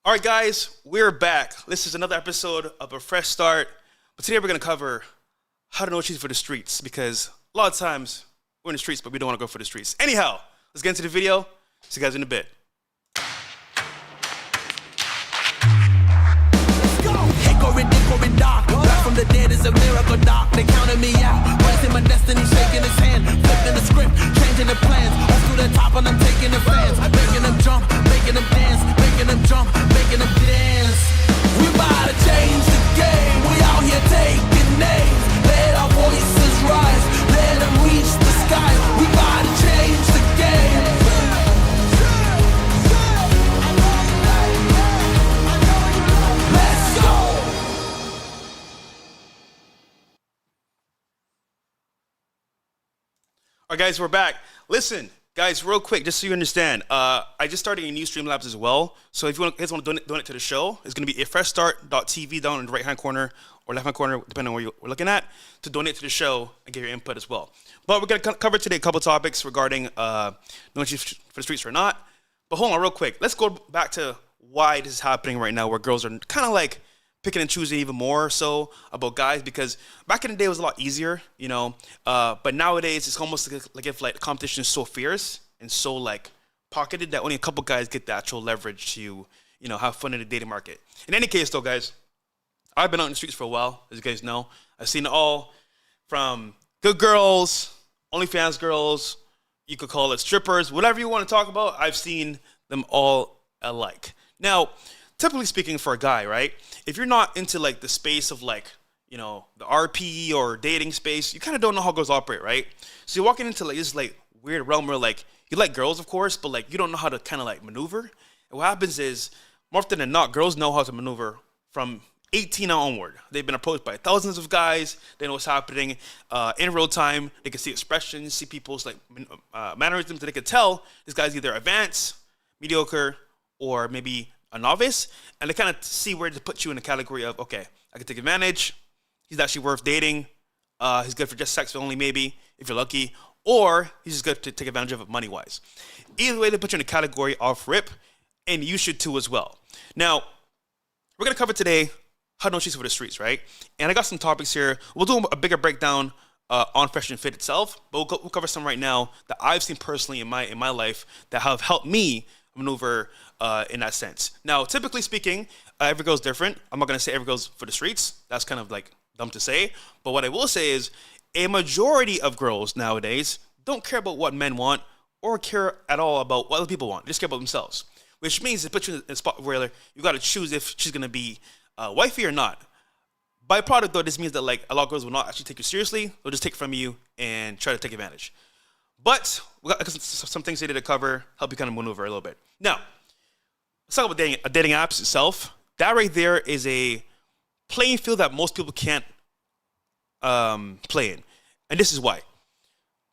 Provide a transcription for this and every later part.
All right, guys, we're back. This is another episode of A Fresh Start. But today we're going to cover how to know cheese for the streets because a lot of times we're in the streets, but we don't want to go for the streets. Anyhow, let's get into the video. See you guys in a bit. Hickory dark, back from the dead is a miracle doc. They counted me out, raising my destiny, shaking his hand, flipping the script, changing the plans. Up to the top and I'm taking the fans, making them jump, making them dance, making them jump, making them dance. We about to change the game, we out here taking names. Let our voices rise, let them reach the sky. We about to change the game. Let's go. All right, guys, we're back. Listen, guys, real quick, just so you understand, I just started a new Streamlabs as well. So if you guys want to donate to the show, it's going to be freshstart.tv down in the right-hand corner or left-hand corner, depending on where you're looking at, to donate to the show and give your input as well. But we're going to cover today a couple topics regarding knowing cheese for the streets or not. But hold on, real quick. Let's go back to why this is happening right now, where girls are kind of like picking and choosing even more so about guys, because back in the day it was a lot easier, but nowadays it's almost like if like the competition is so fierce and so like pocketed that only a couple guys get the actual leverage to have fun in the dating market. In any case though, guys, I've been out in the streets for a while, as you guys know. I've seen it all from good girls, OnlyFans girls, you could call it strippers, whatever you want to talk about. I've seen them all alike. Now, typically speaking, for a guy, right? If you're not into like the space of like, the RP or dating space, you kind of don't know how girls operate, right? So you're walking into like this like weird realm where like you like girls, of course, but like you don't know how to kind of like maneuver. And what happens is more often than not, girls know how to maneuver from 18 onward. They've been approached by thousands of guys. They know what's happening in real time. They can see expressions, see people's like mannerisms. That they can tell this guy's either advanced, mediocre, or maybe a novice, and they kind of see where to put you in the category of, okay, I can take advantage. He's actually worth dating. He's good for just sex only, maybe, if you're lucky, or he's just good to take advantage of it money-wise. Either way, they put you in the category off rip, and you should too as well. Now, we're going to cover today how to know cheese for the streets, right? And I got some topics here. We'll do a bigger breakdown on Fresh and Fit itself, but we'll cover some right now that I've seen personally in my life that have helped me maneuver in that sense. Now, typically speaking, every girl's different. I'm not going to say every girl's for the streets. That's kind of like dumb to say. But what I will say is a majority of girls nowadays don't care about what men want or care at all about what other people want. They just care about themselves, which means it puts you in a spot where you got to choose if she's going to be wifey or not. By product, though, this means that like a lot of girls will not actually take you seriously. They'll just take it from you and try to take advantage. But we got some things today to cover, help you kind of maneuver a little bit. Now, let's talk about dating apps itself. That right there is a playing field that most people can't play in. And this is why.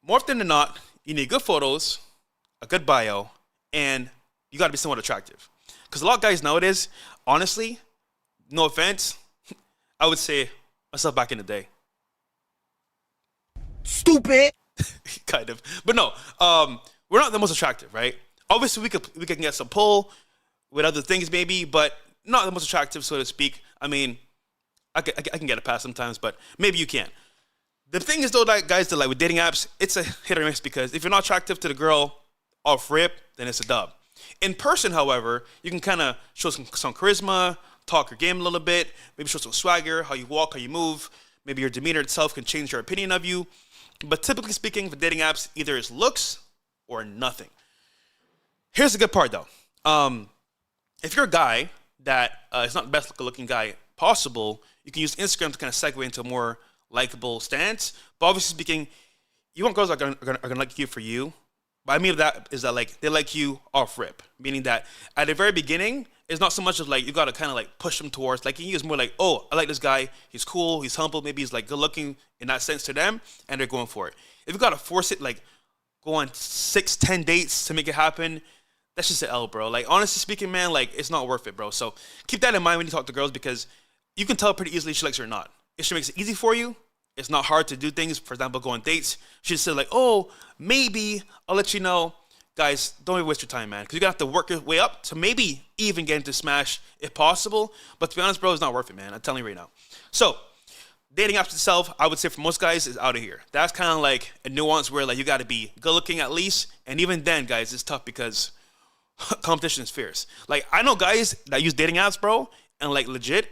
More often than not, you need good photos, a good bio, and you got to be somewhat attractive. Because a lot of guys nowadays, honestly, no offense, I would say myself back in the day. Stupid. Kind of. But no, we're not the most attractive, right? Obviously, we can get some pull with other things maybe, but not the most attractive, so to speak. I mean, I can get a pass sometimes, but maybe you can't. The thing is, though, like guys, that like with dating apps, it's a hit or miss because if you're not attractive to the girl off rip, then it's a dub. In person, however, you can kind of show some charisma, talk your game a little bit, maybe show some swagger, how you walk, how you move. Maybe your demeanor itself can change their opinion of you. But typically speaking, for dating apps, either it's looks or nothing. Here's the good part, though. If you're a guy that is not the best looking guy possible, you can use Instagram to kind of segue into a more likable stance. But obviously speaking, you want girls that are gonna like you for you. What I mean that is that like they like you off rip, meaning that at the very beginning, it's not so much of like you gotta kind of like push them towards liking you. It's more like, oh, I like this guy. He's cool. He's humble. Maybe he's like good looking in that sense to them, and they're going for it. If you gotta force it, like go on 6-10 dates to make it happen, that's just an L, bro. Like honestly speaking, man, like it's not worth it, bro. So keep that in mind when you talk to girls because you can tell pretty easily if she likes you or not. If she makes it easy for you, it's not hard to do things. For example, go on dates. She said like, oh, maybe I'll let you know guys, don't even waste your time, man, because you're going to have to work your way up to maybe even get into Smash if possible. But to be honest, bro, it's not worth it, man. I'm telling you right now. So, dating apps itself, I would say for most guys, is out of here. That's kind of like a nuance where like you got to be good looking at least. And even then, guys, it's tough because competition is fierce. Like, I know guys that use dating apps, bro, and like legit,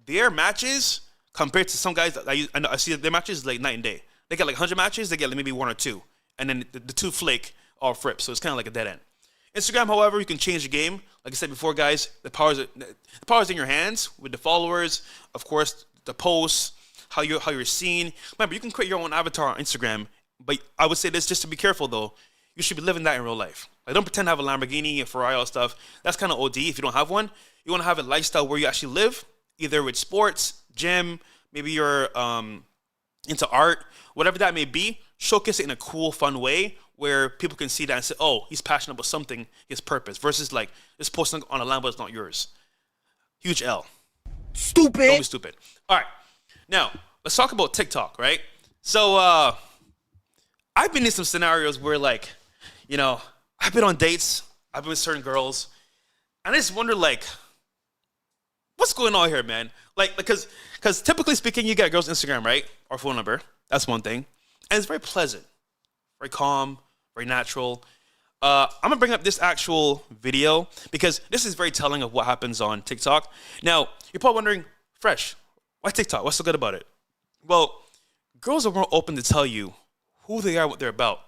their matches compared to some guys that I see their matches like night and day. They get like 100 matches, they get like maybe 1 or 2. And then the 2 flake or flip. So it's kind of like a dead end. Instagram, however, you can change the game. Like I said before, guys, the power's in your hands with the followers, of course, the posts, how you're seen. Remember, you can create your own avatar on Instagram, but I would say this just to be careful though. You should be living that in real life. Like, don't pretend to have a Lamborghini, a Ferrari, all stuff. That's kind of OD if you don't have one. You want to have a lifestyle where you actually live, either with sports, gym, maybe you're into art, whatever that may be. Showcase it in a cool, fun way where people can see that and say, oh, he's passionate about something, his purpose, versus like just posting on a Lambo that's not yours. Huge L. Stupid. Don't be stupid. All right. Now, let's talk about TikTok, right? So, I've been in some scenarios where, like, you know, I've been on dates, I've been with certain girls, and I just wonder, like, what's going on here, man? Like, because typically speaking, you get a girl's Instagram, right? Or phone number. That's one thing. And it's very pleasant, very calm, very natural. I'm going to bring up this actual video because this is very telling of what happens on TikTok. Now, you're probably wondering, Fresh, why TikTok? What's so good about it? Well, girls are more open to tell you who they are, what they're about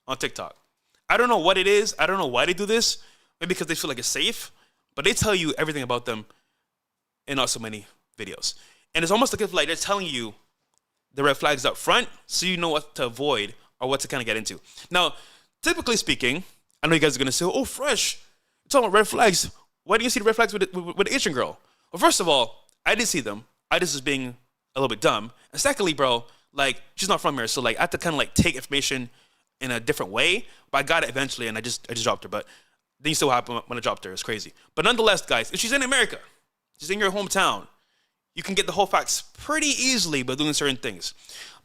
on TikTok. I don't know what it is. I don't know why they do this. Maybe because they feel like it's safe. But they tell you everything about them in not so many videos. And it's almost like they're telling you the red flags up front so you know what to avoid or what to kind of get into. Now, typically speaking, I know you guys are going to say, oh, Fresh, you're talking about red flags. Why didn't you see the red flags with the Asian girl? Well, first of all, I did see them. I just was being a little bit dumb. And secondly, bro, like, she's not from here. So, like, I had to kind of, like, take information in a different way. But I got it eventually, and I just dropped her. But things still happen when I dropped her. It's crazy. But nonetheless, guys, if she's in America, she's in your hometown, you can get the Hoe Fax pretty easily by doing certain things.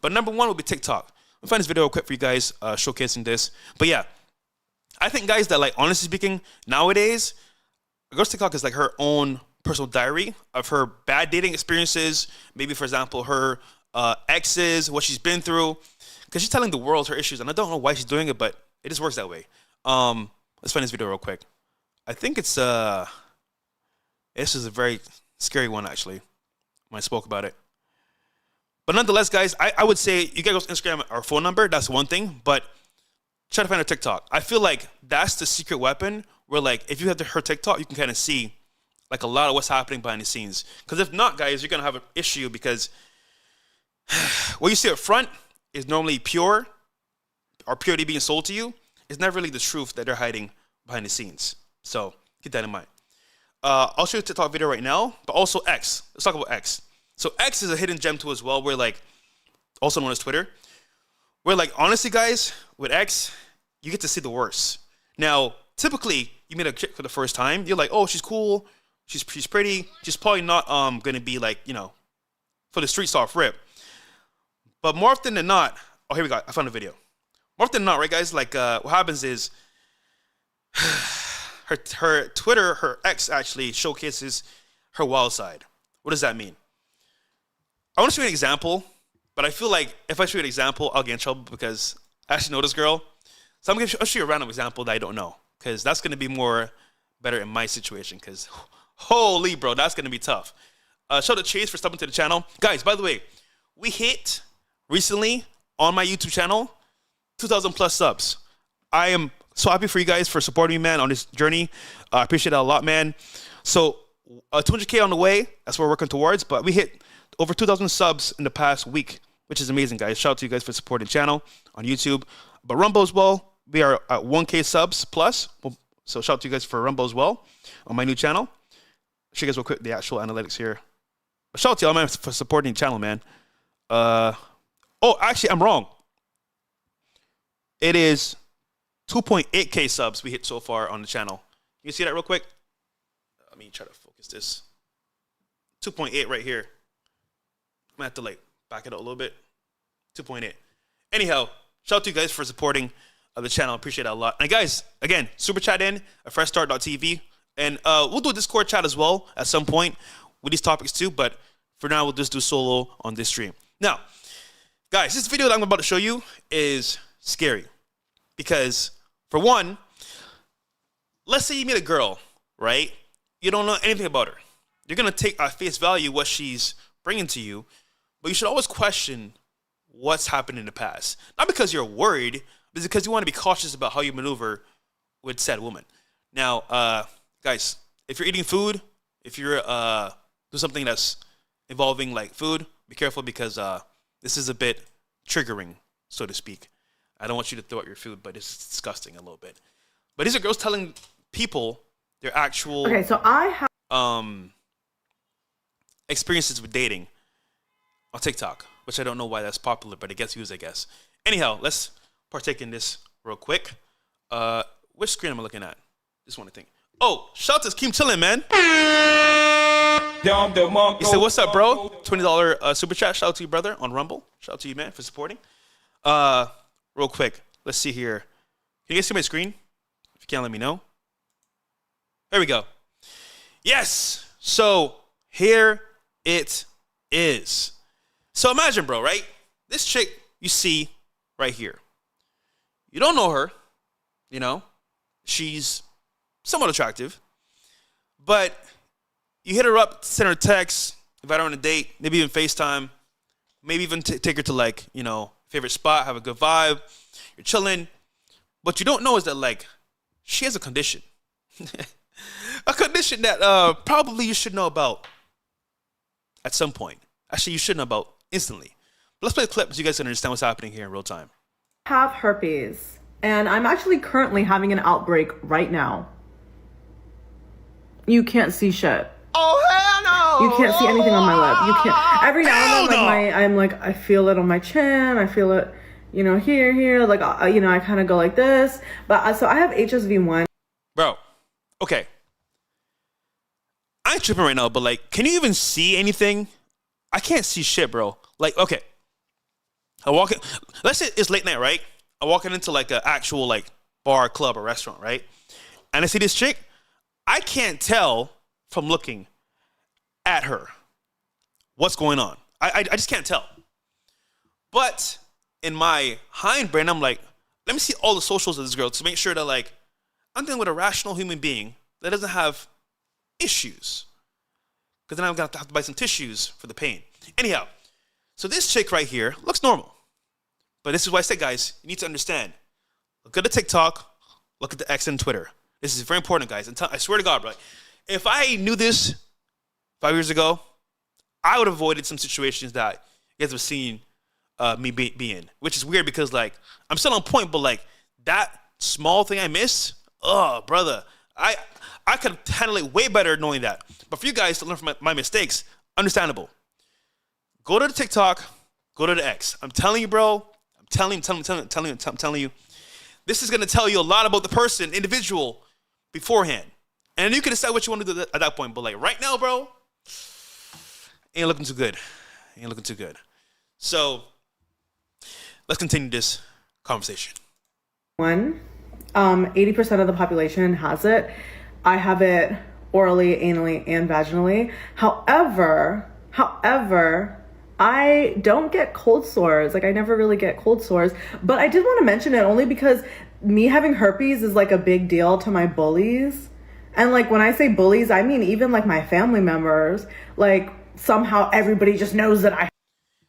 But number one would be TikTok. I'll find this video real quick for you guys showcasing this. But yeah, I think, guys, that, like, honestly speaking, nowadays, a girl's TikTok is like her own personal diary of her bad dating experiences. Maybe, for example, her exes, what she's been through. Because she's telling the world her issues. And I don't know why she's doing it, but it just works that way. Let's find this video real quick. I think it's this is a very scary one, actually, when I spoke about it. But nonetheless, guys, I would say you gotta go to Instagram or phone number. That's one thing. But try to find her TikTok. I feel like that's the secret weapon where, like, if you have her TikTok, you can kind of see, like, a lot of what's happening behind the scenes. Because if not, guys, you're going to have an issue because what you see up front is normally pure or purity being sold to you. It's never really the truth that they're hiding behind the scenes. So keep that in mind. I'll show you a TikTok video right now, but also X. Let's talk about X. So X is a hidden gem too as well, where, like, also known as Twitter, where, like, honestly, guys, with X, you get to see the worst. Now, typically, you meet a chick for the first time, you're like, oh, she's cool, she's pretty, she's probably not gonna be, like, you know, for the streets off rip. But more often than not, oh, here we go, I found a video. More often than not, right, guys, like, what happens is her Twitter, her X actually showcases her wild side. What does that mean? I want to show you an example, but I feel like if I show you an example, I'll get in trouble because I actually know this girl. So I'll show you a random example that I don't know because that's going to be more better in my situation because holy, bro, that's going to be tough. Shout out to Chase for stopping to the channel. Guys, by the way, we hit recently on my YouTube channel 2,000 plus subs. I am so happy for you guys for supporting me, man, on this journey. I appreciate it a lot, man. So 200K on the way. That's what we're working towards. But we hit over 2,000 subs in the past week, which is amazing, guys. Shout out to you guys for supporting the channel on YouTube. But Rumble as well, we are at 1K subs plus. So shout out to you guys for Rumble as well on my new channel. Show you guys real quick the actual analytics here. Shout out to y'all, man, for supporting the channel, man. Oh, actually, I'm wrong. It is 2.8K subs we hit so far on the channel. You see that real quick? Let me try to focus this. 2.8 right here. I'm gonna have to, like, back it up a little bit. 2.8. Anyhow, shout out to you guys for supporting of the channel. I appreciate that a lot. And guys, again, super chat in at freshstart.tv. And we'll do a Discord chat as well at some point with these topics too. But for now, we'll just do solo on this stream. Now, guys, this video that I'm about to show you is scary. Because, for one, let's say you meet a girl, right? You don't know anything about her. You're going to take at face value what she's bringing to you. But you should always question what's happened in the past. Not because you're worried, but because you want to be cautious about how you maneuver with said woman. Now, guys, if you're eating food, if you're doing something that's involving like food, be careful because this is a bit triggering, so to speak. I don't want you to throw out your food, but it's disgusting a little bit. But these are girls telling people their actual experiences with dating on TikTok, which I don't know why that's popular, but it gets views, I guess. Anyhow, let's partake in this real quick. Which screen am I looking at? Just want to think. Oh, shout out to Keem Chillin', man. He said, what's up, bro? $20 super chat. Shout out to you, brother, on Rumble. Shout out to you, man, for supporting. Real quick. Let's see here. Can you guys see my screen? If you can, let me know. There we go. Yes. So here it is. So imagine, bro, right? This chick you see right here. You don't know her. You know, she's somewhat attractive. But you hit her up, send her a text, invite her on a date, maybe even FaceTime, maybe even take her to like, you know, favorite spot, have a good vibe. You're chilling. What you don't know is that like she has a condition. A condition that probably you should know about at some point. Actually, you should know about instantly. But let's play the clip so you guys can understand what's happening here in real time. I have herpes, and I'm actually currently having an outbreak right now. You can't see shit. Oh, hell no! You can't see anything on my lip. You can't. Every now and then, like I feel it on my chin. I feel it, you know, here. Like, you know, I kind of go like this. But so I have HSV1. Bro, okay. I ain't tripping right now, but like, can you even see anything? I can't see shit, bro. Like, okay. I walk in, let's say it's late night, right? I'm walking into like an actual like bar, club, or restaurant, right? And I see this chick. I can't tell from looking at her what's going on. I just can't tell. But in my hindbrain, I'm like, let me see all the socials of this girl to make sure that like I'm dealing with a rational human being that doesn't have issues. Because then I'm going to have to buy some tissues for the pain. Anyhow, so this chick right here looks normal. But this is why I say, guys, you need to understand. Look at the TikTok, look at the X and Twitter. This is very important, guys. And I swear to God, bro, if I knew this 5 years ago, I would have avoided some situations that you guys have seen me be in. Which is weird because, like, I'm still on point, but, like, that small thing I missed, oh, brother, I could handle it way better knowing that. But for you guys to learn from my mistakes, understandable. Go to the TikTok, go to the X. I'm telling you, bro. I'm telling you. This is going to tell you a lot about the person, individual, beforehand. And you can decide what you want to do at that point. But like right now, bro, ain't looking too good. So let's continue this conversation. 80% of the population has it. I have it orally, anally, and vaginally. However, I don't get cold sores. Like I never really get cold sores, but I did want to mention it only because me having herpes is like a big deal to my bullies. And like when I say bullies, I mean even like my family members. Like somehow everybody just knows that I.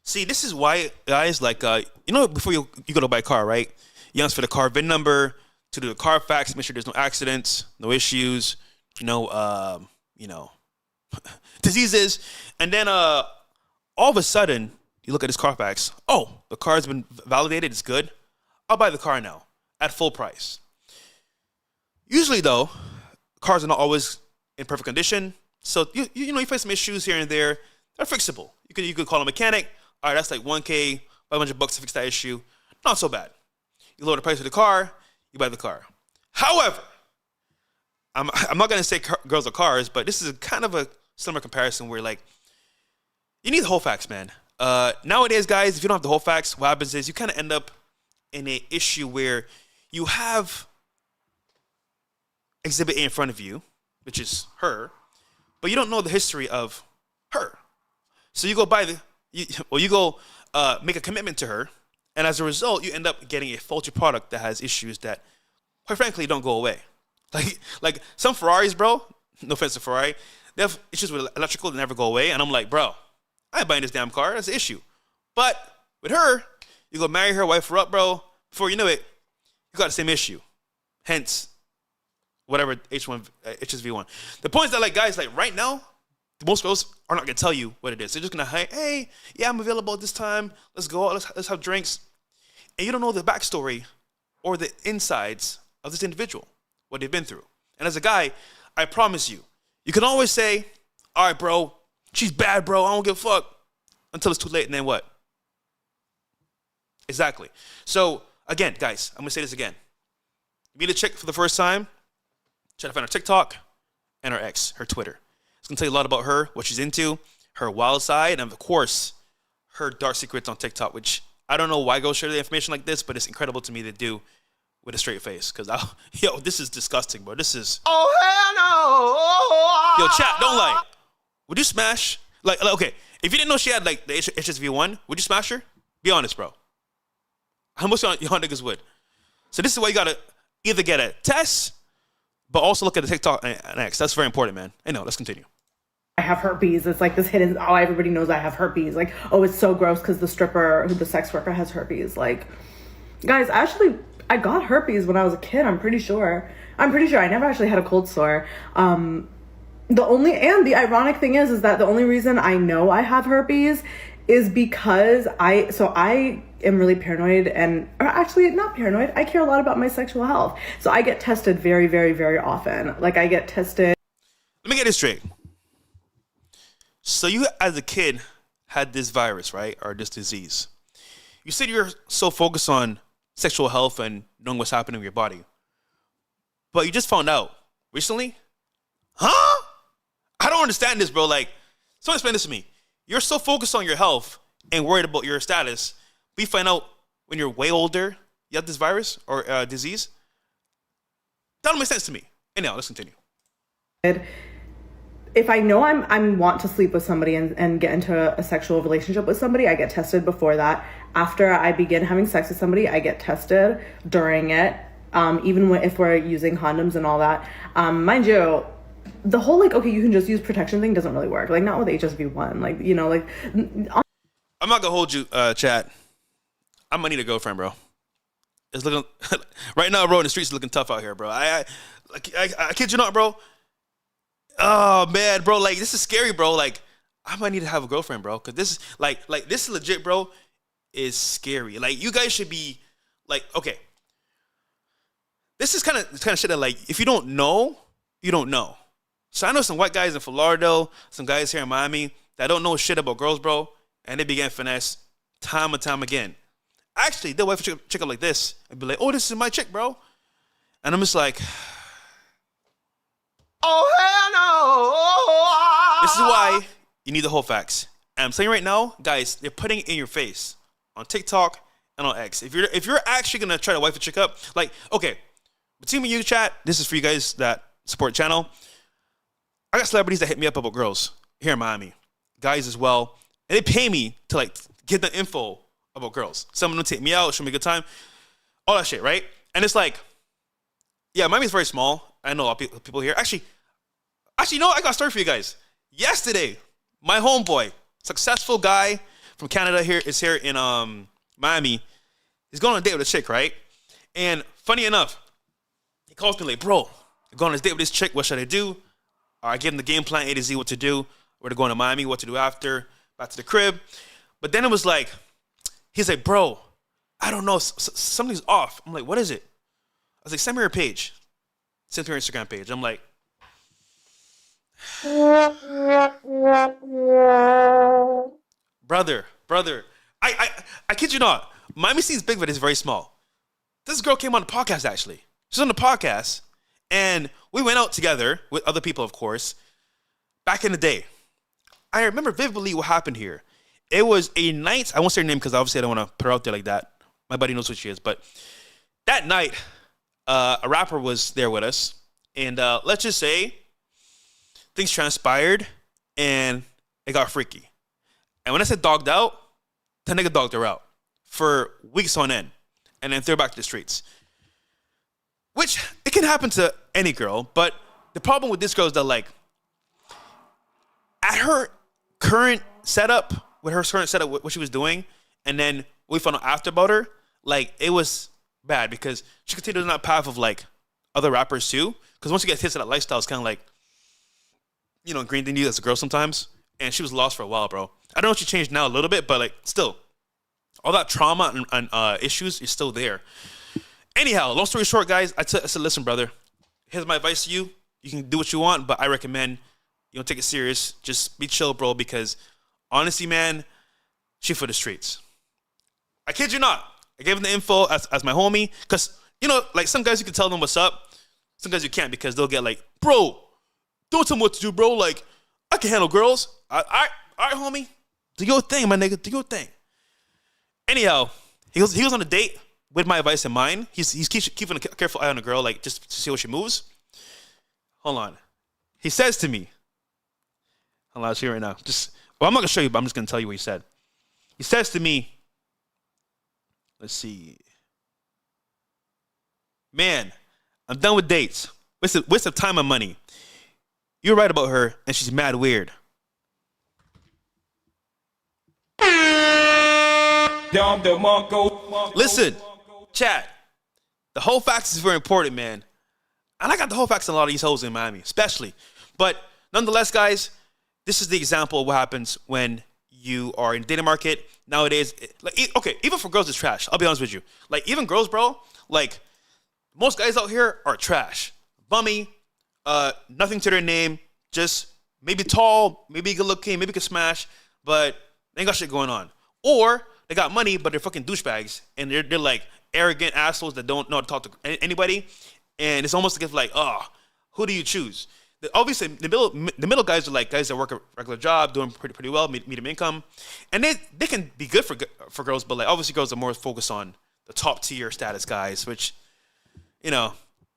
See, this is why guys like you know before you go to buy a car, right? You ask for the car VIN number to do the car fax, make sure there's no accidents, no issues, diseases, and then all of a sudden, you look at this Carfax. Oh, the car's been validated. It's good. I'll buy the car now at full price. Usually, though, cars are not always in perfect condition. So, you face some issues here and there. They're fixable. You could call a mechanic. All right, that's like $1,000, $500 to fix that issue. Not so bad. You lower the price of the car. You buy the car. However, I'm not going to say girls are cars, but this is kind of a similar comparison where, like, you need the Hoe Fax, man. Nowadays, guys, if you don't have the Hoe Fax, what happens is you kind of end up in an issue where you have Exhibit A in front of you, which is her, but you don't know the history of her. So you go make a commitment to her, and as a result, you end up getting a faulty product that has issues that, quite frankly, don't go away. Like some Ferraris, bro. No offense to Ferrari, they have issues with electrical that never go away, and I'm like, bro, I ain't buying this damn car. That's the issue. But with her, you go marry her, wife her up, bro. Before you know it, you got the same issue. Hence, whatever HSV1. The point is that, like, guys, like right now, most girls are not gonna tell you what it is. They're just gonna, hey, yeah, I'm available at this time. Let's go. Let's have drinks. And you don't know the backstory or the insides of this individual, what they've been through. And as a guy, I promise you, you can always say, all right, bro, she's bad, bro. I don't give a fuck. Until it's too late, and then what? Exactly. So, again, guys, I'm going to say this again. You meet a chick for the first time, try to find her TikTok and her ex, her Twitter. It's going to tell you a lot about her, what she's into, her wild side, and of course, her dark secrets on TikTok, which I don't know why girls share the information like this, but it's incredible to me they do with a straight face. Because, this is disgusting, bro. This is... Oh, hell no! Yo, chat, don't lie. Would you smash... Like, okay, if you didn't know she had, like, the HSV1, would you smash her? Be honest, bro. How much y'all niggas would? So this is why you gotta either get a test, but also look at the TikTok and X. That's very important, man. I know, let's continue. I have herpes. It's like this hidden, everybody knows I have herpes. Like, oh, it's so gross because the sex worker has herpes. Like, guys, actually, I got herpes when I was a kid, I'm pretty sure. I never actually had a cold sore. The ironic thing is that the only reason I know I have herpes is because I am really paranoid or actually not paranoid. I care a lot about my sexual health. So I get tested very, very, very often. Like I get tested. Let me get this straight. So you as a kid had this virus, right? Or this disease. You said you're so focused on sexual health and knowing what's happening with your body. But you just found out recently? Huh? I don't understand this, bro. Like, someone explain this to me. You're so focused on your health and worried about your status, but you find out when you're way older, you have this virus or disease? That don't make sense to me. Anyhow, let's continue. If I know I'm want to sleep with somebody and get into a sexual relationship with somebody, I get tested before that. After I begin having sex with somebody, I get tested during it, even if we're using condoms and all that. Mind you, the whole like, okay, you can just use protection thing doesn't really work. Like not with HSV1. Like, you know, like... I'm not gonna hold you, chat. I'm gonna need a girlfriend, bro. It's looking... right now, bro, in the streets, it's looking tough out here, bro. I kid you not, bro. Oh, man, bro. Like, this is scary, bro. Like, I might need to have a girlfriend, bro. Because this is, like, this is legit, bro, is scary. Like, you guys should be, like, okay. This is kind of shit that, like, if you don't know, you don't know. So I know some white guys in Florida, some guys here in Miami that don't know shit about girls, bro, and they be getting finesse time and time again. Actually, they'll wait for a chick up like this and be like, oh, this is my chick, bro. And I'm just like, oh, hell no. This is why you need the Hoe Fax. And I'm saying right now, guys, they're putting it in your face on TikTok and on X. If you're actually going to try to wife a chick up, like, okay, between me and you, chat, this is for you guys that support the channel. I got celebrities that hit me up about girls here in Miami, guys as well, and they pay me to like get the info about girls. Some of them take me out, show me a good time, all that shit, right? And it's like, yeah, Miami's very small. I know a lot of people here. Actually, you know what? I got a story for you guys. Yesterday, my homeboy, successful guy from Canada is here in Miami. He's going on a date with a chick, right? And funny enough, he calls me like, bro, I'm going on this date with this chick. What should I do? I give him the game plan A to Z, what to do, where to go to Miami, what to do after, back to the crib. But then it was like, he's like, bro, I don't know, something's off. I'm like, what is it? I was like, send me your page. Send me your Instagram page. I'm like, brother, I kid you not. Miami seems big, but it's very small. This girl came on the podcast, actually. She's on the podcast, and we went out together with other people, of course, back in the day. I remember vividly what happened here. It was a night, I won't say her name because obviously I don't want to put her out there like that. My buddy knows who she is, but that night, a rapper was there with us, and let's just say things transpired and it got freaky. And when I said dogged out, the nigga dogged her out for weeks on end, and then threw her back to the streets. Which it can happen to any girl, but the problem with this girl is that like at her current setup, what she was doing, and then we found out after about her, like it was bad because she continued on that path of like other rappers too. Because once you get hit to that lifestyle, it's kind of like, you know, green thing you as a girl sometimes. And she was lost for a while, bro. I don't know if she changed now a little bit, but like still, all that trauma and issues is still there. Anyhow, long story short, guys, I said, listen, brother, here's my advice to you. You can do what you want, but I recommend you don't take it serious. Just be chill, bro, because honestly, man, she for the streets. I kid you not. I gave him the info as my homie, because, you know, like some guys you can tell them what's up. Some guys you can't because they'll get like, bro, don't tell me what to do, bro. Like, I can handle girls. All right, homie. Do your thing, my nigga. Do your thing. Anyhow, he was on a date with my advice in mind. He's keeping a careful eye on the girl, like just to see how she moves. Hold on. He says to me, hold on, I'll show you right now. I'm not gonna show you, but I'm just gonna tell you what he said. He says to me, let's see. Man, I'm done with dates. Waste of time and money. You're right about her, and she's mad weird. Listen, chat. The Hoe Fax is very important, man. And I got the Hoe Fax in a lot of these hoes in Miami, especially. But nonetheless, guys, this is the example of what happens when you are in the dating market nowadays. Okay, even for girls, it's trash. I'll be honest with you. Like, even girls, bro, like, most guys out here are trash. Bummy, nothing to their name, just maybe tall, maybe good looking, maybe can smash, but they ain't got shit going on. Or they got money, but they're fucking douchebags, and they're like arrogant assholes that don't know how to talk to anybody. And it's almost like, oh, who do you choose? Obviously, the middle guys are like guys that work a regular job, doing pretty well, medium income, and they can be good for girls, but like obviously girls are more focused on the top tier status guys, which, you know,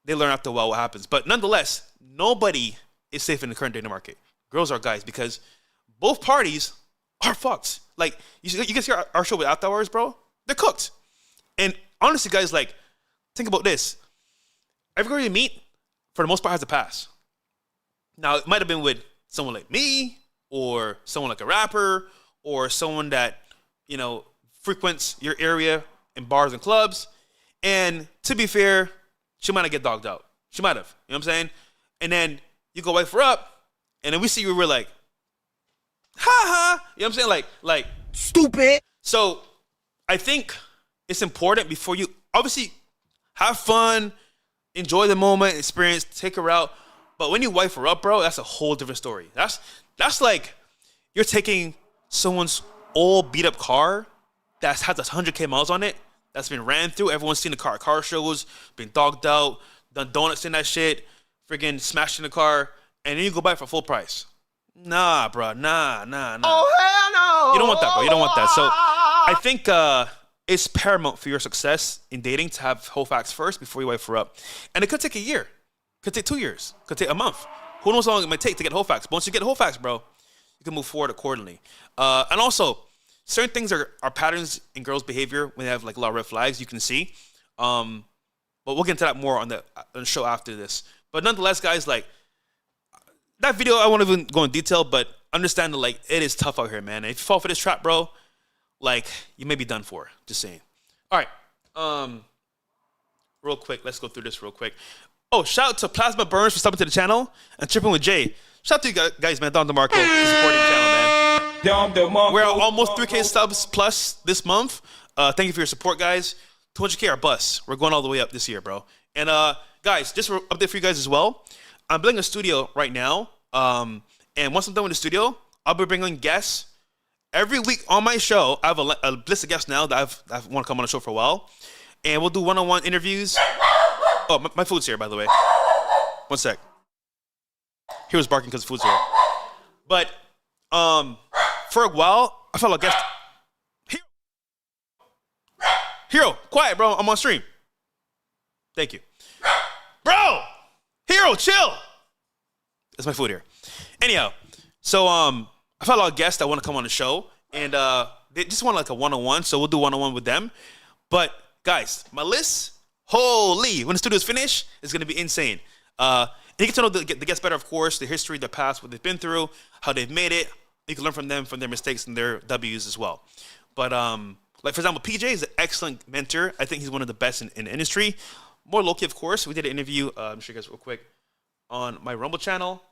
they learn after a while what happens. But nonetheless, nobody is safe in the current dating market. Girls are guys, because both parties are fucked. Like, you guys hear our show with After Hours, bro? They're cooked. And honestly, guys, like, think about this. Every girl you meet, for the most part, has a pass. Now, it might have been with someone like me, or someone like a rapper, or someone that, you know, frequents your area in bars and clubs. And to be fair, she might not get dogged out. She might have. You know what I'm saying? And then you go wife her up, and then we see you, we're like, ha ha. You know what I'm saying? Like Stupid. So I think it's important before you obviously have fun, enjoy the moment, experience, take her out. But when you wife her up, bro, that's a whole different story. That's like you're taking someone's old beat up car that has 100K miles on it, that's been ran through. Everyone's seen the car shows, been dogged out, done donuts in that shit, friggin' smashed in the car, and then you go buy it for full price. Nah, bro, nah. Oh, hell no. You don't want that, bro. You don't want that. So I think it's paramount for your success in dating to have Hoe Fax first before you wife her up. And it could take a year. Could take 2 years. Could take a month. Who knows how long it might take to get Hoe Fax. But once you get Hoe Fax, bro, you can move forward accordingly. And also, certain things are patterns in girls' behavior when they have like a lot of red flags you can see. But we'll get into that more on the show after this. But nonetheless, guys, like, that video, I won't even go in detail, but understand that, like, it is tough out here, man. And if you fall for this trap, bro, like, you may be done for. Just saying. All right. Real quick. Let's go through this real quick. Oh, shout out to Plasma Burns for stopping to the channel and tripping with Jay. Shout out to you guys, man. Don DeMarco for supporting the channel, man. We're at almost 3K subs plus this month. Thank you for your support, guys. 200K our bus. We're going all the way up this year, bro. And, guys, just an update for you guys as well. I'm building a studio right now, and once I'm done with the studio, I'll be bringing guests every week on my show. I have a list of guests now that I've want to come on the show for a while, and we'll do one-on-one interviews. Oh, my food's here, by the way. One sec. He was barking because the food's here. But for a while, I felt like guest. Hero, quiet, bro. I'm on stream. Thank you. Bro, chill. That's my food here. Anyhow, so I've had a lot of guests that want to come on the show, and they just want like a one-on-one, so we'll do one-on-one with them. But guys, my list, holy, when the studio's finished, it's gonna be insane. And you get to know the guests better, of course, the history, the past, what they've been through, how they've made it. You can learn from them, from their mistakes and their W's as well. But like for example, PJ is an excellent mentor. I think he's one of the best in the industry. More low-key, of course. We did an interview, I'm sure you guys real quick, on my Rumble channel,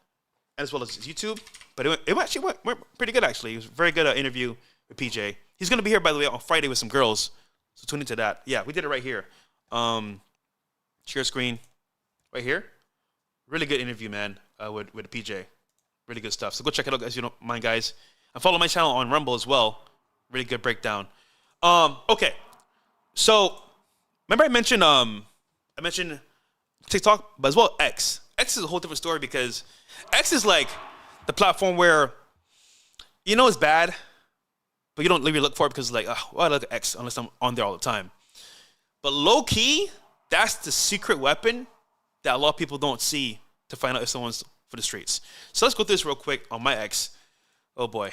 as well as YouTube. But it actually went pretty good, actually. It was a very good interview with PJ. He's going to be here, by the way, on Friday with some girls. So tune into that. Yeah, we did it right here. Share screen right here. Really good interview, man, with PJ. Really good stuff. So go check it out, guys, if you don't mind, guys. And follow my channel on Rumble as well. Really good breakdown. Okay. So, remember I mentioned TikTok, but as well X. X is a whole different story because X is like the platform where you know it's bad, but you don't really look for it because it's like, oh, why look at X unless I'm on there all the time. But low key, that's the secret weapon that a lot of people don't see to find out if someone's for the streets. So let's go through this real quick on my X. Oh boy.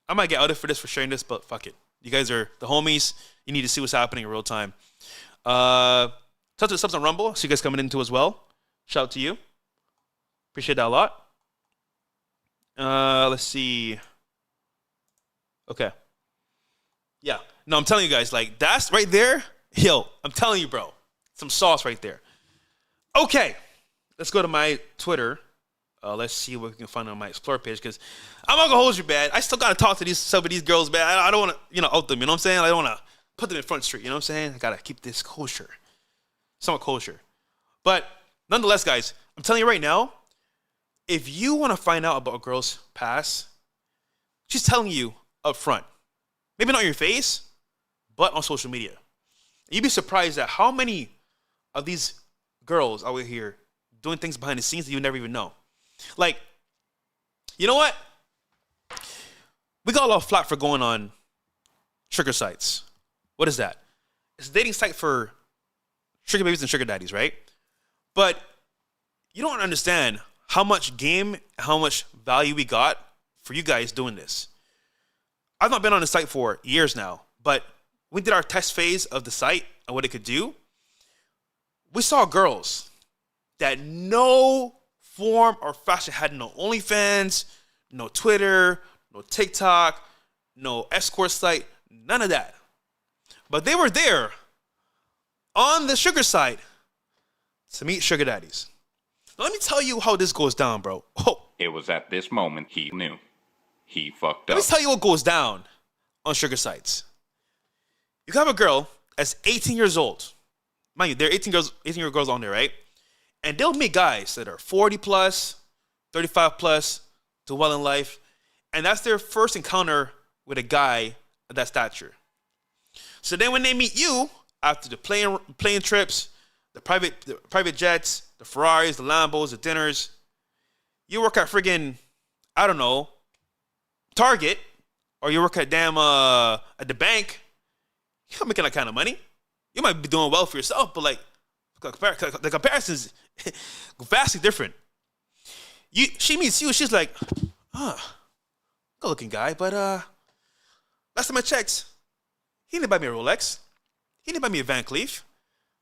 I might get outed for this, for sharing this, but fuck it. You guys are the homies. You need to see what's happening in real time. Touch the subs on Rumble. So you guys coming into as well. Shout out to you. Appreciate that a lot. Let's see. Okay. Yeah. No, I'm telling you guys, like, that's right there. Yo, I'm telling you, bro. Some sauce right there. Okay. Let's go to my Twitter. Let's see what we can find on my Explore page, because I'm not going to hold you, man. I still got to talk to some of these girls, man. I don't want to, out them, you know what I'm saying? I don't want to put them in Front Street, you know what I'm saying? I got to keep this kosher. Somewhat kosher. But nonetheless, guys, I'm telling you right now, if you want to find out about a girl's past, she's telling you up front. Maybe not your face, but on social media. You'd be surprised at how many of these girls out here doing things behind the scenes that you never even know. Like, you know what? We got a lot of flack for going on sugar sites. What is that? It's a dating site for sugar babies and sugar daddies, right? But you don't understand how much game, how much value we got for you guys doing this. I've not been on the site for years now, but we did our test phase of the site and what it could do. We saw girls that no form or fashion had no OnlyFans, no Twitter, no TikTok, no escort site, none of that. But they were there on the sugar site to meet sugar daddies. Now, let me tell you how this goes down, bro. Oh. It was at this moment he knew. He fucked up. Let me tell you what goes down on sugar sites. You have a girl that's 18 years old. Mind you, there are 18-year-old girls on there, right? And they'll meet guys that are 40 plus, 35 plus, do well in life. And that's their first encounter with a guy of that stature. So then when they meet you, after the plane trips, the private jets, the Ferraris, the Lambos, the dinners, you work at friggin', I don't know, Target, or you work at at the bank, you're not making that kind of money. You might be doing well for yourself, but like the comparison's vastly different. She meets you, she's like, good looking guy, but last time I checked, he didn't buy me a Rolex. He didn't buy me a Van Cleef.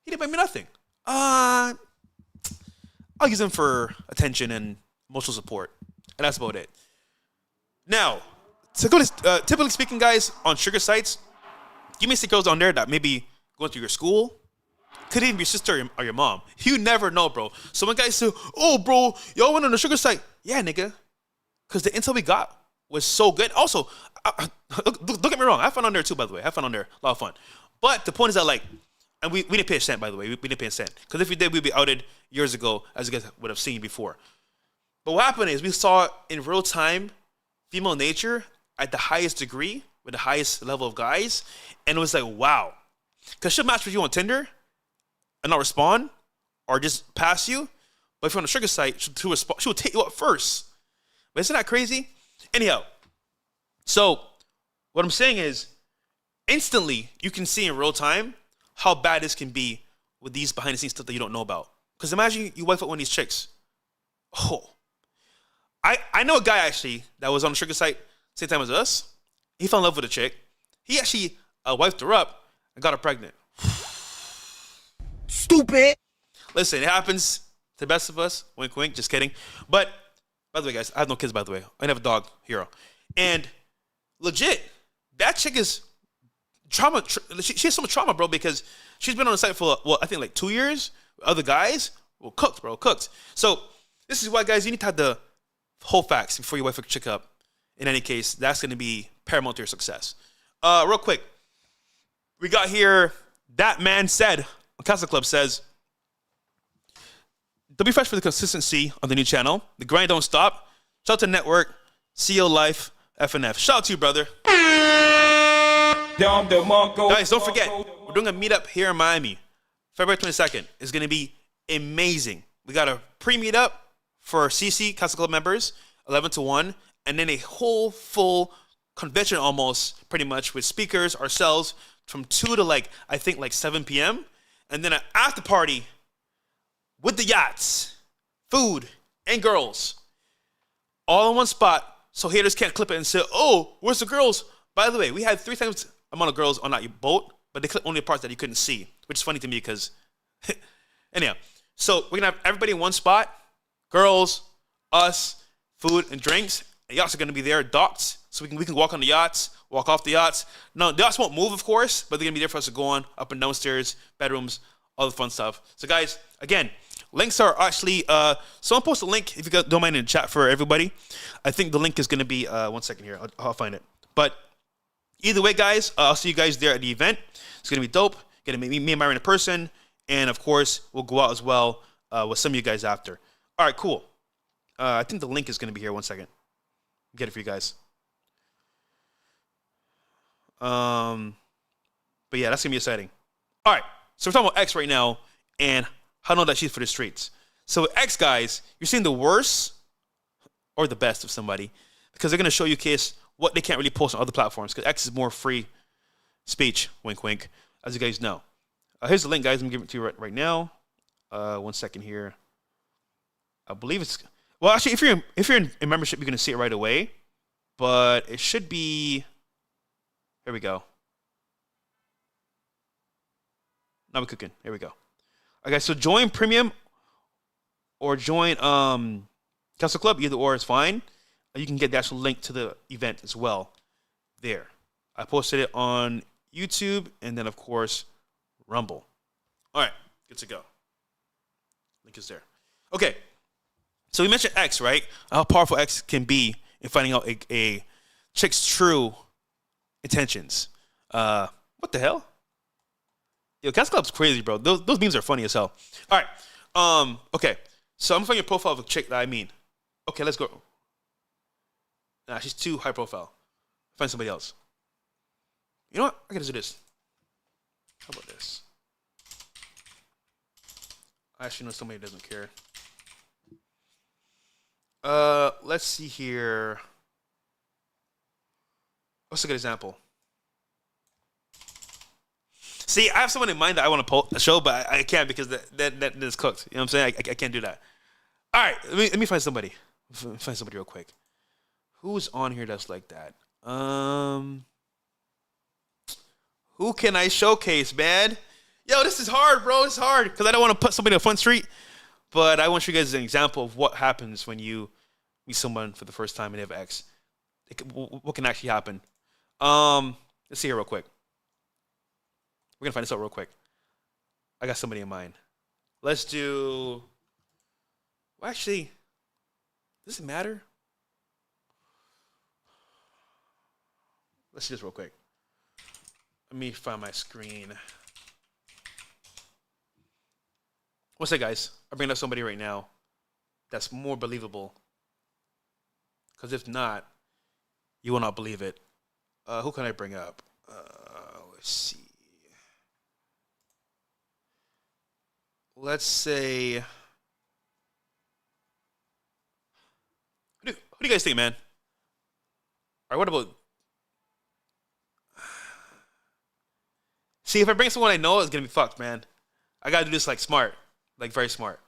He didn't buy me nothing. I'll use him for attention and emotional support, and that's about it. Now, typically speaking, guys, on sugar sites, you may see girls on there that maybe going to your school, could even be your sister or your mom. You never know, bro. So when guys say, oh, bro, y'all went on the sugar site. Yeah, nigga. Because the intel we got was so good. Also, don't get me wrong. I have fun on there too, by the way. I have fun on there. A lot of fun. But the point is that, like, and we didn't pay a cent, by the way. We didn't pay a cent. Because if we did, we'd be outed years ago, as you guys would have seen before. But what happened is we saw in real time female nature at the highest degree with the highest level of guys. And it was like, wow. Because she'll match with you on Tinder and not respond or just pass you. But if you're on a sugar site, she'll take you up first. But isn't that crazy? Anyhow, so what I'm saying is instantly you can see in real time how bad this can be with these behind the scenes stuff that you don't know about. Because imagine you wife up one of these chicks Oh, I know a guy actually that was on the sugar site same time as us. He fell in love with a chick. He actually wifed her up and got her pregnant. Stupid. Listen, it happens to the best of us. Wink, wink. Just kidding. But by the way, guys, I have no kids. By the way, I have a dog, Hero, and legit, that chick is trauma. She has so much trauma, bro, because she's been on the site for I think like 2 years. Other guys, cooked, bro, cooked. So this is why, guys, you need to have the Hoe Fax before you wife a chick up. In any case, that's going to be paramount to your success. Real quick, we got here. That man said on Castle Club says, "Don't be fresh for the consistency on the new channel. The grind don't stop. Shout out to Network, CEO Life, FNF. Shout out to you, brother." Guys, don't forget, we're doing a meetup here in Miami. February 22nd is going to be amazing. We got a pre-meetup for CC, Castle Club members, 11 to 1, and then a whole full convention almost, pretty much, with speakers, ourselves, from 2 to I think 7 p.m. And then an after party with the yachts, food, and girls, all in one spot, so haters can't clip it and say, "Oh, where's the girls?" By the way, we had 3 times the amount of girls on that boat, but they clipped only the parts that you couldn't see, which is funny to me because, anyhow. So we're gonna have everybody in one spot, girls, us, food and drinks. And yachts are gonna be there, docked, so we can walk on the yachts, walk off the yachts. No, the yachts won't move, of course, but they're gonna be there for us to go on, up and downstairs, bedrooms, all the fun stuff. So guys, again, links are actually, someone post a link if you don't mind in the chat for everybody. I think the link is going to be, 1 second here, I'll find it. But either way, guys, I'll see you guys there at the event. It's going to be dope. Going to meet me and Myron in person. And of course, we'll go out as well with some of you guys after. All right, cool. I think the link is going to be here. 1 second. Get it for you guys. But yeah, that's going to be exciting. All right. So we're talking about X right now, and how to know that she's for the streets. So X, guys, you're seeing the worst or the best of somebody, because they're going to show you what they can't really post on other platforms, because X is more free speech, wink, wink, as you guys know. Here's the link, guys. I'm giving it to you right now. 1 second here. I believe it's... Well, actually, if you're in membership, you're going to see it right away. But it should be... Here we go. Now we're cooking. Here we go. Okay, so join Premium or join Castle Club. Either or is fine. You can get the actual link to the event as well there. I posted it on YouTube and then, of course, Rumble. All right, good to go. Link is there. Okay, so we mentioned X, right? How powerful X can be in finding out a chick's true intentions. What the hell? Yo, Castle Club's crazy, bro. Those memes are funny as hell. All right. Okay. So I'm finding a profile of a chick that I mean. Okay, let's go. Nah, she's too high profile. Find somebody else. You know what? I gotta do this. How about this? I actually know somebody who doesn't care. Let's see here. What's a good example? See, I have someone in mind that I want to show, but I can't because that is cooked. You know what I'm saying? I can't do that. All right, let me find somebody. Find somebody real quick. Who's on here that's like that? Who can I showcase, man? Yo, this is hard, bro. It's hard because I don't want to put somebody on Front Street, but I want you guys an example of what happens when you meet someone for the first time and they have X. What can actually happen? Let's see here real quick. We're going to find this out real quick. I got somebody in mind. Let's do... Well, actually, does it matter? Let's see this real quick. Let me find my screen. What's that, guys? I'm bringing up somebody right now that's more believable. Because if not, you will not believe it. Who can I bring up? Let's see. Let's say, who do you guys think, man? All right, what about? See, if I bring someone I know, it's gonna be fucked, man. I gotta do this like smart, like very smart.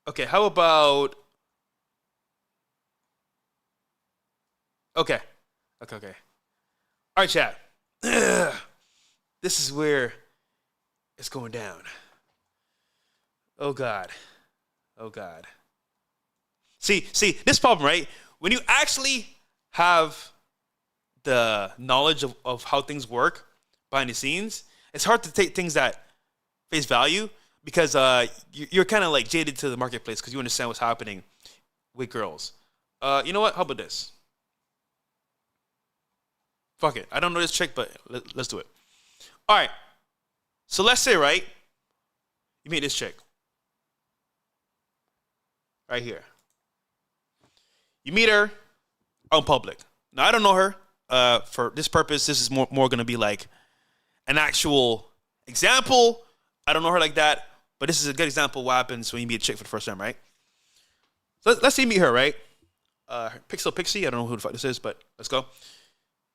Okay, how about Okay. Okay. All right, chat. This is where it's going down. Oh, God. See, this problem, right? When you actually have the knowledge of how things work behind the scenes, it's hard to take things at face value because you're kind of like jaded to the marketplace because you understand what's happening with girls. You know what? How about this? Fuck it. I don't know this chick, but let's do it. All right. So let's say, right, you meet this chick. Right here. You meet her out in public. Now, I don't know her. For this purpose, this is more going to be like an actual example. I don't know her like that, but this is a good example of what happens when you meet a chick for the first time, right? So let's say you meet her, right? Pixel Pixie, I don't know who the fuck this is, but let's go.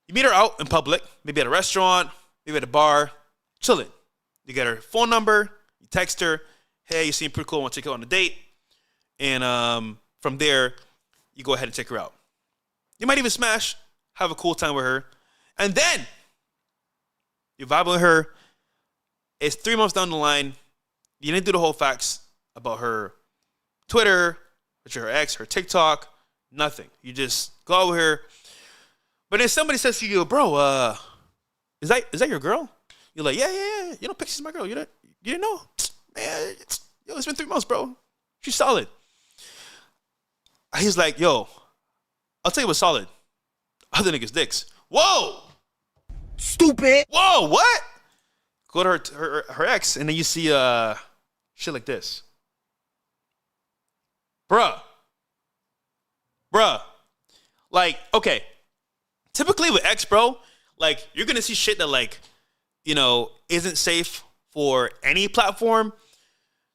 You meet her out in public, maybe at a restaurant, maybe at a bar, chilling. You get her phone number, you text her, hey, you seem pretty cool, I want to take you on a date. And from there, you go ahead and take her out. You might even smash, have a cool time with her. And then, you vibe with her. It's 3 months down the line. You didn't do the whole facts about her Twitter, her ex, her TikTok, nothing. You just go out with her. But then somebody says to you, bro, is that your girl? You're like, yeah. You know, Pixie's my girl. You didn't know? Man, it's been 3 months, bro. She's solid. He's like, yo, I'll tell you what's solid. Other niggas' dicks. Whoa! Stupid. Whoa, what? Go to her ex, and then you see shit like this. Bruh. Like, okay. Typically with ex, bro, like, you're gonna see shit that, like, you know, isn't safe for any platform.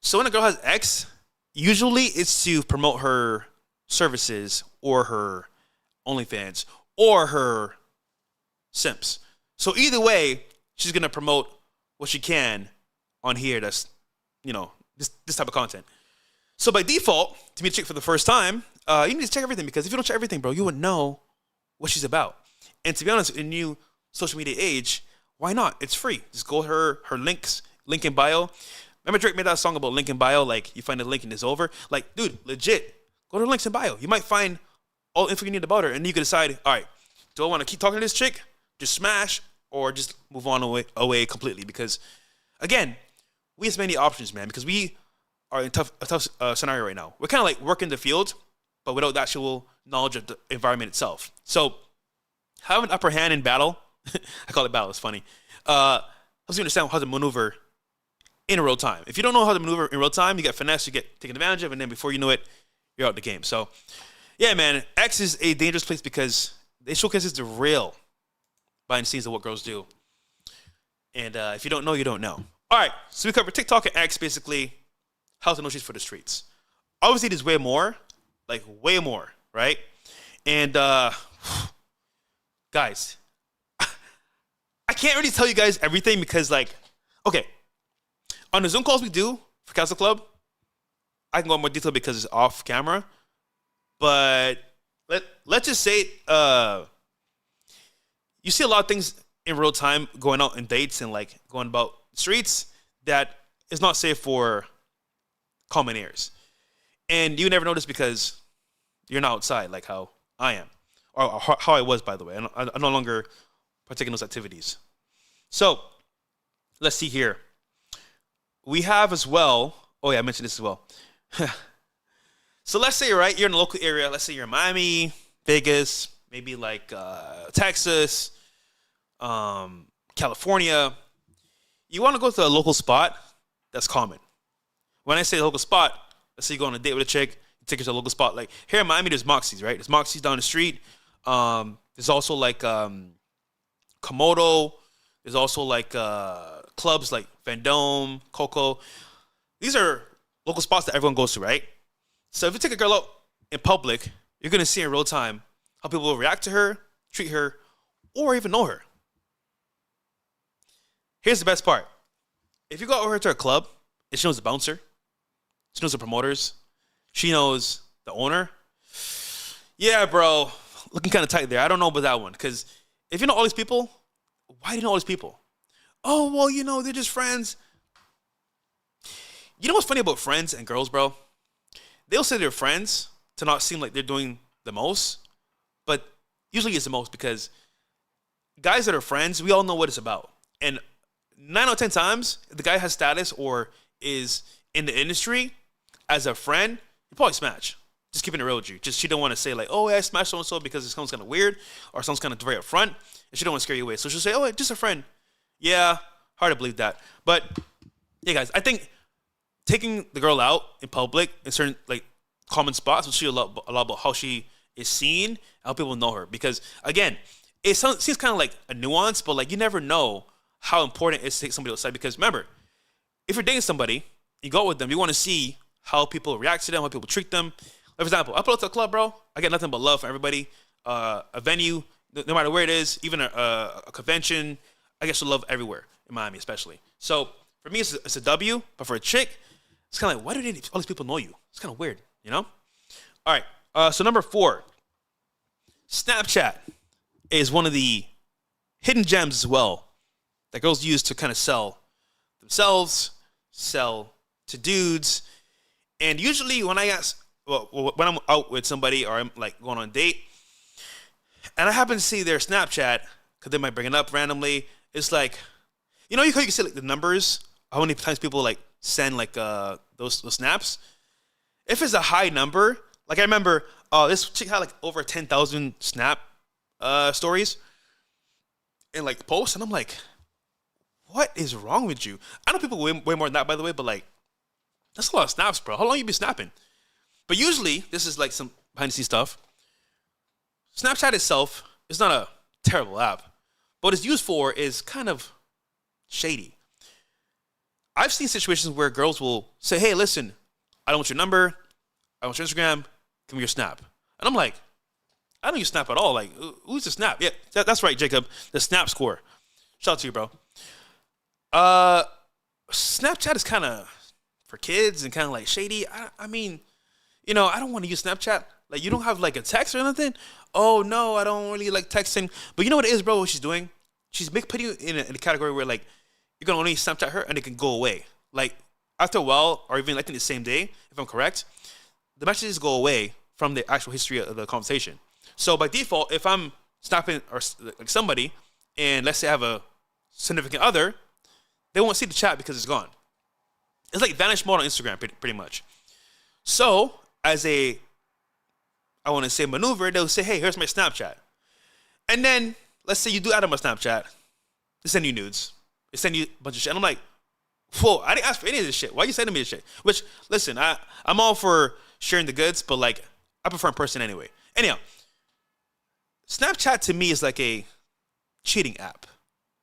So when a girl has ex, usually it's to promote her services or her OnlyFans or her simps. So either way, she's gonna promote what she can on here that's, you know, this type of content. So by default, to meet a chick for the first time, you need to check everything, because if you don't check everything, bro, you wouldn't know what she's about. And to be honest, in new social media age, why not? It's free. Just go to her link in bio. Remember Drake made that song about link in bio? Like, you find the link and it's over. Like, dude, legit. Go to her links in bio. You might find all the info you need about her, and you can decide, all right, do I want to keep talking to this chick, just smash, or just move on away completely? Because, again, we have many options, man, because we are in a tough scenario right now. We're kind of like working the field, but without the actual knowledge of the environment itself. So, have an upper hand in battle. I call it battle. It's funny. Helps you understand how to maneuver in real time. If you don't know how to maneuver in real time, you get finesse, you get taken advantage of, and then before you know it, you're out the game. So, yeah, man, X is a dangerous place because it showcases the real behind the scenes of what girls do. And if you don't know, you don't know. All right, so we covered TikTok and X, basically how to know she's for the streets. Obviously, there's way more, right? And guys, I can't really tell you guys everything because, like, okay, on the Zoom calls we do for Castle Club, I can go in more detail because it's off camera. But let's just say you see a lot of things in real time going out in dates and, like, going about streets that is not safe for common ears. And you never notice because you're not outside like how I am. Or how I was, by the way. I no longer partake in those activities. So, let's see here. We have as well, oh yeah, I mentioned this as well. So let's say, right, you're in a local area. Let's say you're in Miami, Vegas, maybe like Texas, California. You want to go to a local spot that's common. When I say local spot, let's say you go on a date with a chick, you take her to a local spot. Like here in Miami, there's Moxie's, right? There's Moxie's down the street. There's also like Komodo. There's also like clubs like Vendome, Coco. These are local spots that everyone goes to, right? So if you take a girl out in public, you're going to see in real time how people will react to her, treat her, or even know her. Here's the best part. If you go over to a club, and she knows the bouncer, she knows the promoters, she knows the owner. Yeah, bro, looking kind of tight there. I don't know about that one because if you know all these people, why do you know all these people? Oh, well, you know, they're just friends. You know what's funny about friends and girls, bro? They'll say they're friends to not seem like they're doing the most, but usually it's the most because guys that are friends, we all know what it's about. And 9 out of 10 times, if the guy has status or is in the industry as a friend, you probably smash. Just keeping it real with you. Just she don't want to say like, oh, yeah, I smashed so-and-so because it sounds kind of weird or sounds kind of very upfront, and she don't want to scare you away. So she'll say, oh, just a friend. Yeah, hard to believe that. But yeah, guys, I think taking the girl out in public in certain like common spots will show you a lot about how she is seen, how people know her. Because again, it seems kind of like a nuance, but like you never know how important it is to take somebody outside. Because remember, if you're dating somebody, you go out with them, you want to see how people react to them, how people treat them. For example, I pull up to a club, bro. I get nothing but love from everybody. A venue, no matter where it is, even a convention, I get some love everywhere in Miami, especially. So for me, it's a W. But for a chick, it's kind of like, why do all these people know you? It's kind of weird, you know? All right. So number 4, Snapchat is one of the hidden gems as well that girls use to kind of sell themselves, sell to dudes. And usually when when I'm out with somebody or I'm like going on a date and I happen to see their Snapchat, because they might bring it up randomly, it's like, you know, you can see like the numbers, how many times people like send like those snaps. If it's a high number, like I remember this chick had like over 10,000 snap stories and like posts, and I'm like, what is wrong with you? I know people way more than that, by the way, but like, that's a lot of snaps, bro. How long you been snapping? But usually, this is like some behind the scenes stuff. Snapchat itself is not a terrible app. But what it's used for is kind of shady. I've seen situations where girls will say, hey, listen, I don't want your number. I want your Instagram. Give me your Snap. And I'm like, I don't use Snap at all. Like, who's the Snap? Yeah, that's right, Jacob. The Snap score. Shout out to you, bro. Snapchat is kind of for kids and kind of like shady. I mean, you know, I don't want to use Snapchat. Like, you don't have like a text or anything? Oh, no, I don't really like texting. But you know what it is, bro, what she's doing? She's putting you in a category where like, you're going to only Snapchat her and it can go away. Like, after a while, or even I think the same day, if I'm correct, the messages go away from the actual history of the conversation. So by default, if I'm snapping or like somebody, and let's say I have a significant other, they won't see the chat because it's gone. It's like vanish mode on Instagram, pretty much. So as I want to say maneuver, they'll say, hey, here's my Snapchat. And then let's say you do add them on Snapchat, they send you nudes, they send you a bunch of shit. And I'm like, whoa, I didn't ask for any of this shit. Why are you sending me this shit? Which, listen, I'm all for sharing the goods, but like, I prefer in person anyway. Anyhow, Snapchat to me is like a cheating app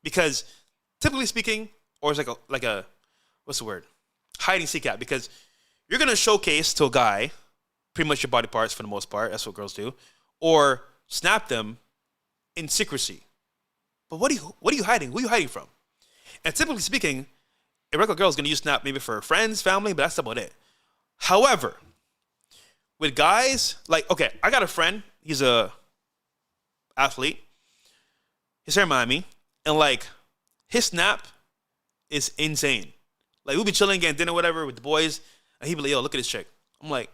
because typically speaking, or it's like a what's the word? Hide and seek app, because you're gonna showcase to a guy pretty much your body parts for the most part. That's what girls do, or snap them in secrecy. But what are you hiding? Who are you hiding from? And typically speaking, a regular girl is gonna use Snap maybe for friends, family, but that's about it. However, with guys, like, okay, I got a friend. He's a athlete. He's here in Miami, and like his Snap is insane. Like, we'll be chilling, getting dinner, whatever, with the boys, and he'd be like, yo, look at this chick. I'm like,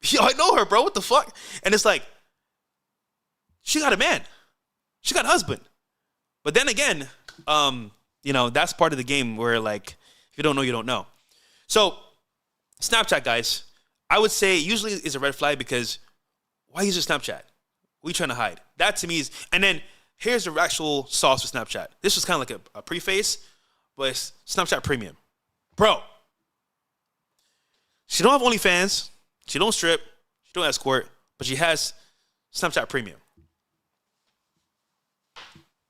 yo, I know her, bro. What the fuck? And it's like, she got a man. She got a husband. But then again, you know, that's part of the game where, like, if you don't know, you don't know. So, Snapchat, guys, I would say usually is a red flag, because why use a Snapchat? What are you trying to hide? That to me is, and then here's the actual sauce for Snapchat. This was kind of like a preface, but it's Snapchat Premium. Bro, she don't have OnlyFans, she don't strip, she don't escort, but she has Snapchat Premium.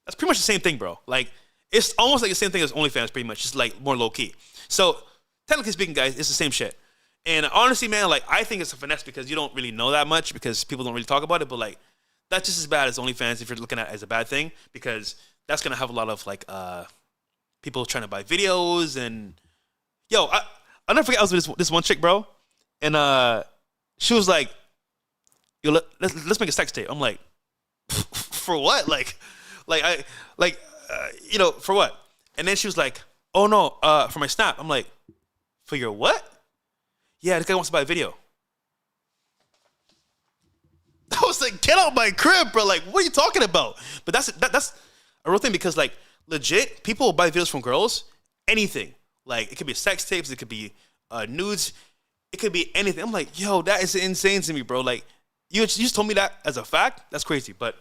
That's pretty much the same thing, bro. Like, it's almost like the same thing as OnlyFans, pretty much, just like more low key. So, technically speaking, guys, it's the same shit. And honestly, man, like, I think it's a finesse because you don't really know that much, because people don't really talk about it, but like, that's just as bad as OnlyFans if you're looking at it as a bad thing, because that's gonna have a lot of like people trying to buy videos. And yo, I'll never forget, I was with this one chick, bro, and she was like, yo, let's make a sex tape. I'm like, For what? For what? And then she was like, oh no, for my Snap. I'm like, for your what? Yeah, this guy wants to buy a video. I was like, get out my crib, bro. Like, what are you talking about? But that's a real thing because, like, legit, people will buy videos from girls, anything. Like, it could be sex tapes, it could be nudes, it could be anything. I'm like, yo, that is insane to me, bro. Like, you just told me that as a fact? That's crazy. But,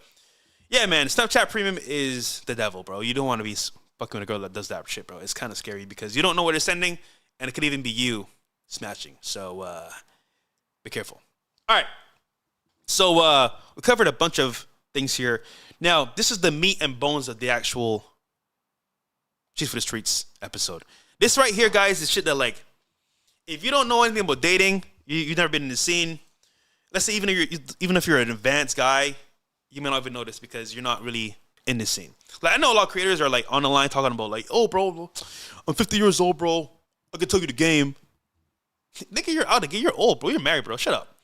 yeah, man, Snapchat Premium is the devil, bro. You don't want to be fucking with a girl that does that shit, bro. It's kind of scary because you don't know what they're sending, and it could even be you smashing. So, be careful. All right. So we covered a bunch of things here. Now, this is the meat and bones of the actual Cheese for the Streets episode. This right here, guys, is shit that, like, if you don't know anything about dating, you've never been in the scene. Let's say even if you're an advanced guy, you may not even know this because you're not really in the scene. Like, I know a lot of creators are like on the line talking about like, oh, bro, I'm 50 years old, bro. I can tell you the game. Nigga, you're out. Nigga, you're old, bro. You're married, bro. Shut up.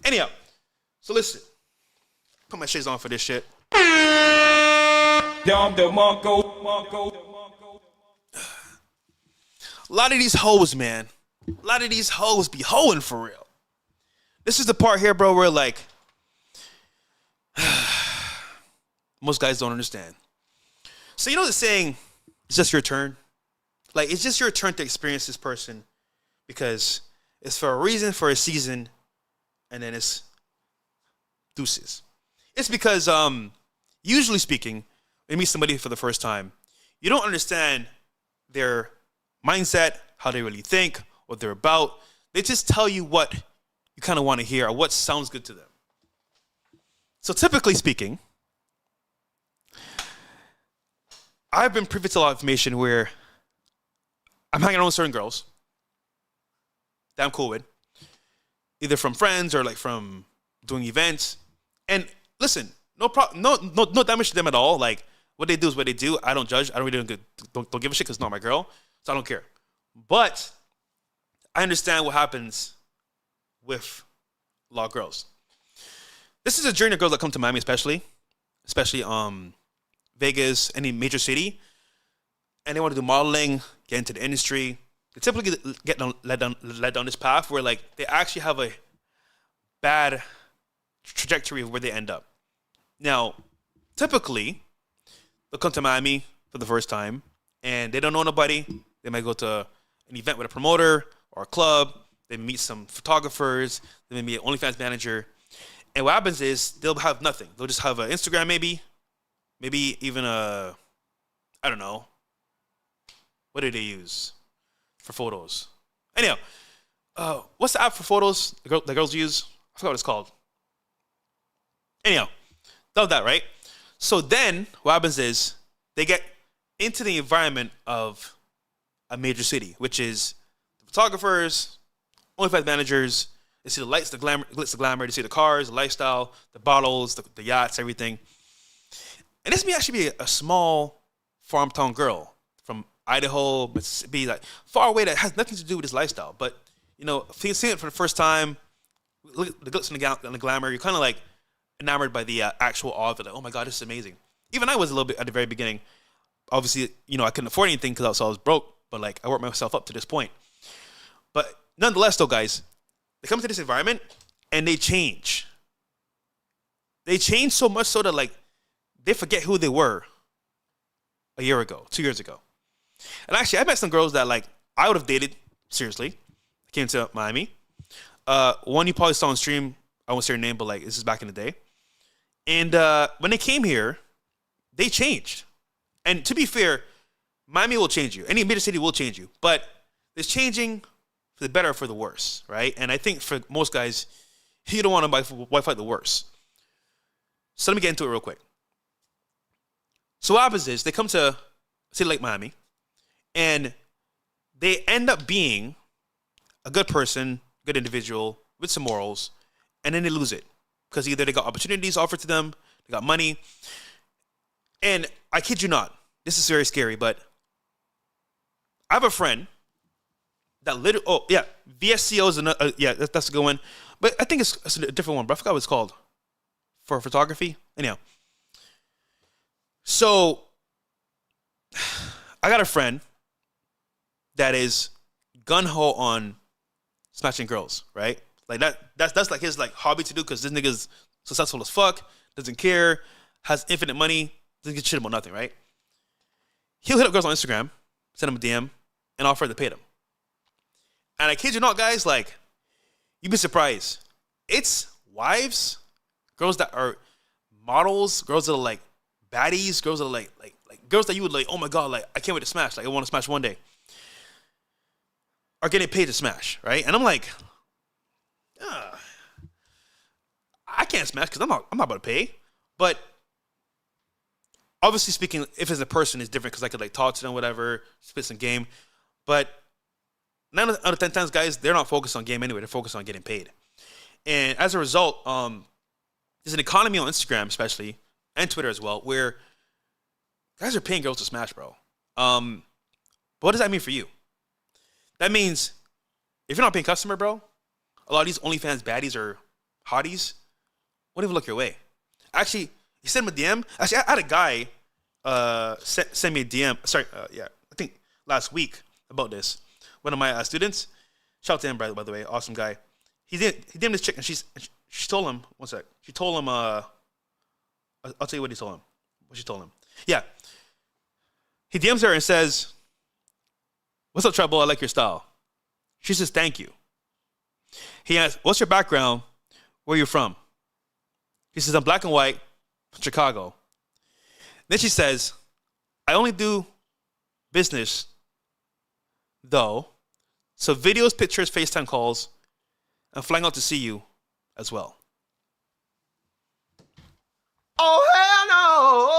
Anyhow. So listen, put my shades on for this shit. A lot of these hoes, man. A lot of these hoes be hoeing for real. This is the part here, bro, where like most guys don't understand. So you know the saying, it's just your turn? Like, it's just your turn to experience this person because it's for a reason, for a season, and then it's deuces. It's because, usually speaking, when you meet somebody for the first time, you don't understand their mindset, how they really think, what they're about. They just tell you what you kind of want to hear or what sounds good to them. So typically speaking, I've been privy to a lot of information where I'm hanging out with certain girls that I'm cool with, either from friends or like from doing events. And listen, no damage to them at all. Like, what they do is what they do. I don't judge. I don't really don't give a shit because it's not my girl, so I don't care. But I understand what happens with a lot of girls. This is a journey of girls that come to Miami, especially Vegas, any major city, and they want to do modeling, get into the industry. They typically get led down this path where like they actually have a bad trajectory of where they end up. Now, typically, they'll come to Miami for the first time, and they don't know nobody. They might go to an event with a promoter or a club. They meet some photographers. They may meet an OnlyFans manager. And what happens is they'll have nothing. They'll just have an Instagram maybe even I don't know. What do they use for photos? Anyhow, what's the app for photos the girls use? I forgot what it's called. Anyhow, love that, right? So then what happens is they get into the environment of a major city, which is the photographers, OnlyFans managers. They see the lights, the glamour, glitz, the glamour. They see the cars, the lifestyle, the bottles, the yachts, everything. And this may actually be a small farm town girl from Idaho, Mississippi, like far away that has nothing to do with this lifestyle. But, you know, seeing it for the first time, look at the glitz and the glamour, you're kind of like enamored by the actual awe of it. Like, oh my God, this is amazing. Even I was a little bit at the very beginning. Obviously, you know, I couldn't afford anything because I was broke, but like I worked myself up to this point. But nonetheless, though, guys, they come to this environment and they change. They change so much so that like they forget who they were a year ago, 2 years ago. And actually, I met some girls that like I would have dated seriously. I came to Miami. One you probably saw on stream. I won't say her name, but like this is back in the day. And when they came here, they changed. And to be fair, Miami will change you. Any major city will change you. But it's changing for the better or for the worse, right? And I think for most guys, you don't want to fight the worse. So let me get into it real quick. So what happens is they come to city like Miami, and they end up being a good person, good individual, with some morals, and then they lose it. Because either they got opportunities offered to them, they got money. And I kid you not, this is very scary, but I have a friend that VSCO is another, that's a good one. But I think it's a different one, but I forgot what it's called for photography. Anyhow, So I got a friend that is gun ho on smashing girls, right? Like that's like his like hobby to do because this nigga's successful as fuck, doesn't care, has infinite money, doesn't give shit about nothing, right? He'll hit up girls on Instagram, send them a DM, and offer to pay them. And I kid you not, guys, like, you'd be surprised. It's wives, girls that are models, girls that are like baddies, girls that are like girls that you would like, oh my god, like I can't wait to smash, like I want to smash one day, are getting paid to smash, right? And I'm like, I can't smash because I'm not about to pay. But obviously speaking, if it's a person, it's different because I could like talk to them, whatever, spit some game. But 9 out of 10 times, guys, they're not focused on game anyway. They're focused on getting paid. And as a result, there's an economy on Instagram especially, and Twitter as well, where guys are paying girls to smash, bro. But what does that mean for you? That means if you're not paying customer, bro, a lot of these OnlyFans baddies or hotties won't even look your way. Actually, you send them a DM. Actually, I had a guy send me a DM. Sorry, I think last week about this. One of my students. Shout out to him, by the way. Awesome guy. He DM'd this chick, and she told him, one sec. She told him, I'll tell you what he told him. What she told him. Yeah. He DMs her and says, "What's up, Trouble? I like your style." She says, "Thank you." He asks, "What's your background? Where are you from?" He says, "I'm black and white, from Chicago." Then she says, "I only do business, though. So videos, pictures, FaceTime calls, and flying out to see you as well." Oh, hell no.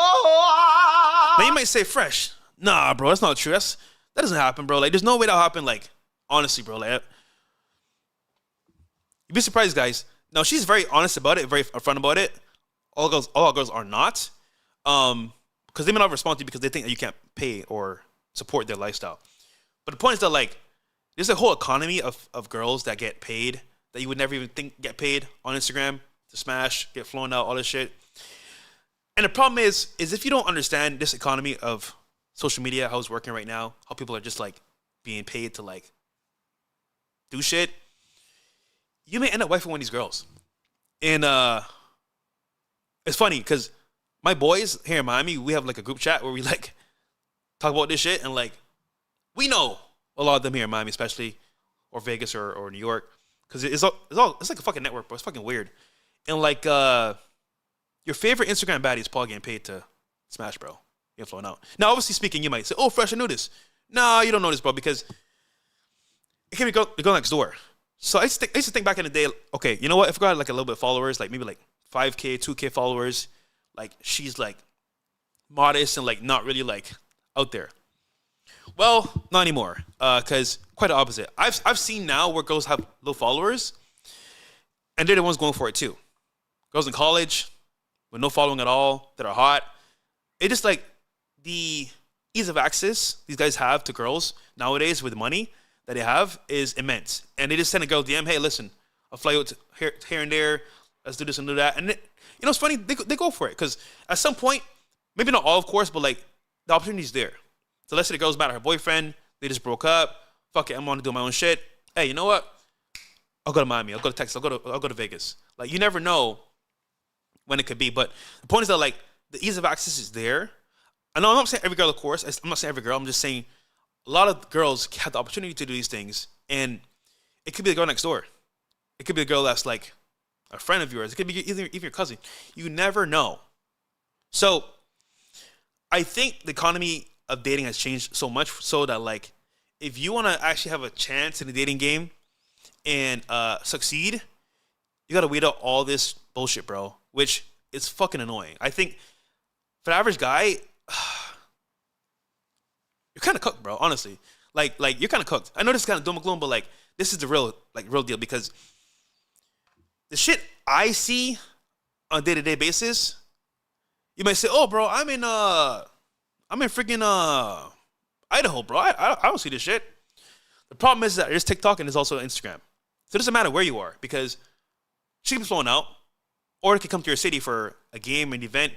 Now you might say, "Fresh, nah, bro, that's not true. That doesn't happen, bro. Like, there's no way that'll happen. Like, honestly, bro, like, you'd be surprised, guys. Now she's very honest about it, very upfront about it. All girls are not, because they may not respond to you because they think that you can't pay or support their lifestyle. But the point is that like, there's a whole economy of girls that get paid that you would never even think get paid on Instagram to smash, get flown out, all this shit. And the problem is if you don't understand this economy of social media, how it's working right now, how people are just like being paid to like do shit, you may end up wifing one of these girls. And it's funny because my boys here in Miami, we have like a group chat where we like talk about this shit, and like we know a lot of them here in Miami, especially, or Vegas or New York, because it's like a fucking network, bro. It's fucking weird. And like your favorite Instagram baddie is probably getting paid to smash, bro. You're flowing out. Now, obviously speaking, you might say, "Oh, Fresh, I knew this." No, you don't know this, bro, because it can be the girl next door. So I used to think back in the day, okay, you know what? If a girl had like a little bit of followers, like maybe like 5K, 2K followers, like she's like modest and like not really like out there. Well, not anymore, because quite the opposite. I've seen now where girls have low followers, and they're the ones going for it too. Girls in college with no following at all that are hot. It just like the ease of access these guys have to girls nowadays with money that they have is immense. And they just send a girl DM, "Hey, listen, I'll fly you here and there. Let's do this and do that." And it's funny, they go for it because at some point, maybe not all, of course, but like the opportunity's there. So let's say the girl's mad at her boyfriend. They just broke up. Fuck it, I'm on to do my own shit. Hey, you know what? I'll go to Miami. I'll go to Texas. I'll go to Vegas. Like, you never know when it could be. But the point is that like the ease of access is there. I know I'm not saying every girl, of course. I'm not saying every girl. I'm just saying a lot of girls have the opportunity to do these things, and it could be the girl next door. It could be a girl that's like a friend of yours. It could be even your cousin. You never know. So I think the economy of dating has changed so much so that like if you want to actually have a chance in the dating game and succeed, you got to weed out all this bullshit, bro, which is fucking annoying. I think for the average guy, you're kind of cooked, bro, honestly. Like you're kind of cooked. I know this is kind of doom and gloom, but like this is the real deal, because the shit I see on a day-to-day basis, you might say, "Oh, bro, I'm in freaking Idaho, bro. I don't see this shit." The problem is that there's TikTok and there's also Instagram. So it doesn't matter where you are, because she can be flowing out, or it could come to your city for a game, an event.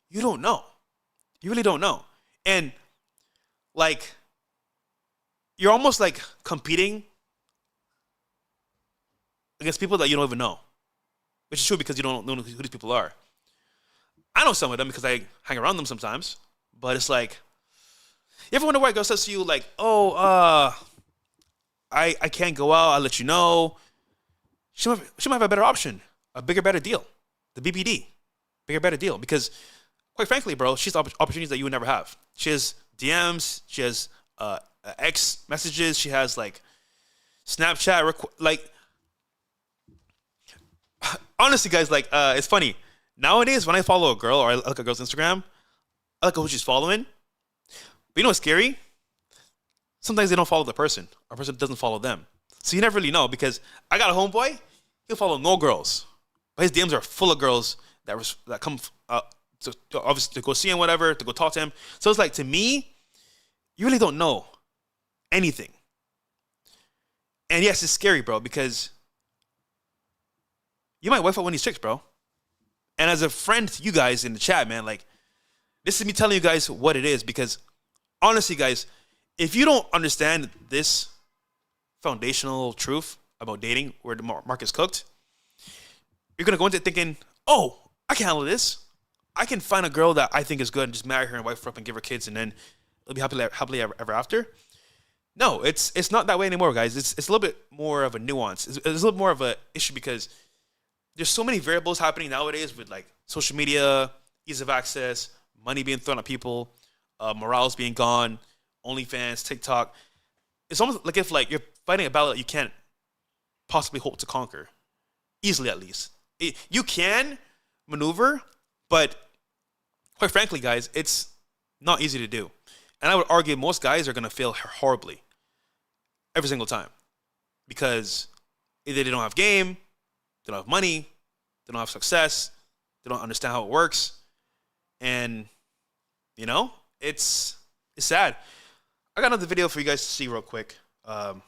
You don't know. You really don't know. And like, you're almost like competing against people that you don't even know, which is true because you don't know who these people are. I know some of them because I hang around them sometimes, but it's like, you ever wonder why a girl says to you like, oh, I can't go out, I'll let you know. She might have a better option, a bigger, better deal, the BBD, bigger, better deal. Because quite frankly, bro, she has opportunities that you would never have. She has DMs, she has X messages, she has like Snapchat, like, honestly, guys, like, it's funny. Nowadays, when I follow a girl or I look at a girl's Instagram, I look at who she's following. But you know what's scary? Sometimes they don't follow the person, or the person doesn't follow them. So you never really know, because I got a homeboy, he'll follow no girls. But his DMs are full of girls that come obviously to go see him, whatever, to go talk to him. So it's like, to me, you really don't know anything. And yes, it's scary, bro, because you might wife out one of these chicks, bro. And as a friend to you guys in the chat, man, like, this is me telling you guys what it is, because honestly, guys, if you don't understand this foundational truth about dating, where the market's cooked, you're going to go into it thinking, oh, I can handle this. I can find a girl that I think is good and just marry her and wife her up and give her kids, and then it'll be happily ever after. No, it's not that way anymore, guys. It's a little bit more of a nuance. It's a little more of an issue, because there's so many variables happening nowadays with like social media, ease of access, money being thrown at people, morals being gone, OnlyFans, TikTok. It's almost like if like you're fighting a battle that you can't possibly hope to conquer, easily at least. You can maneuver, but quite frankly, guys, it's not easy to do. And I would argue most guys are going to fail horribly every single time, because either they don't have game, they don't have money, they don't have success, they don't understand how it works, and you know, it's sad. I got another video for you guys to see real quick, and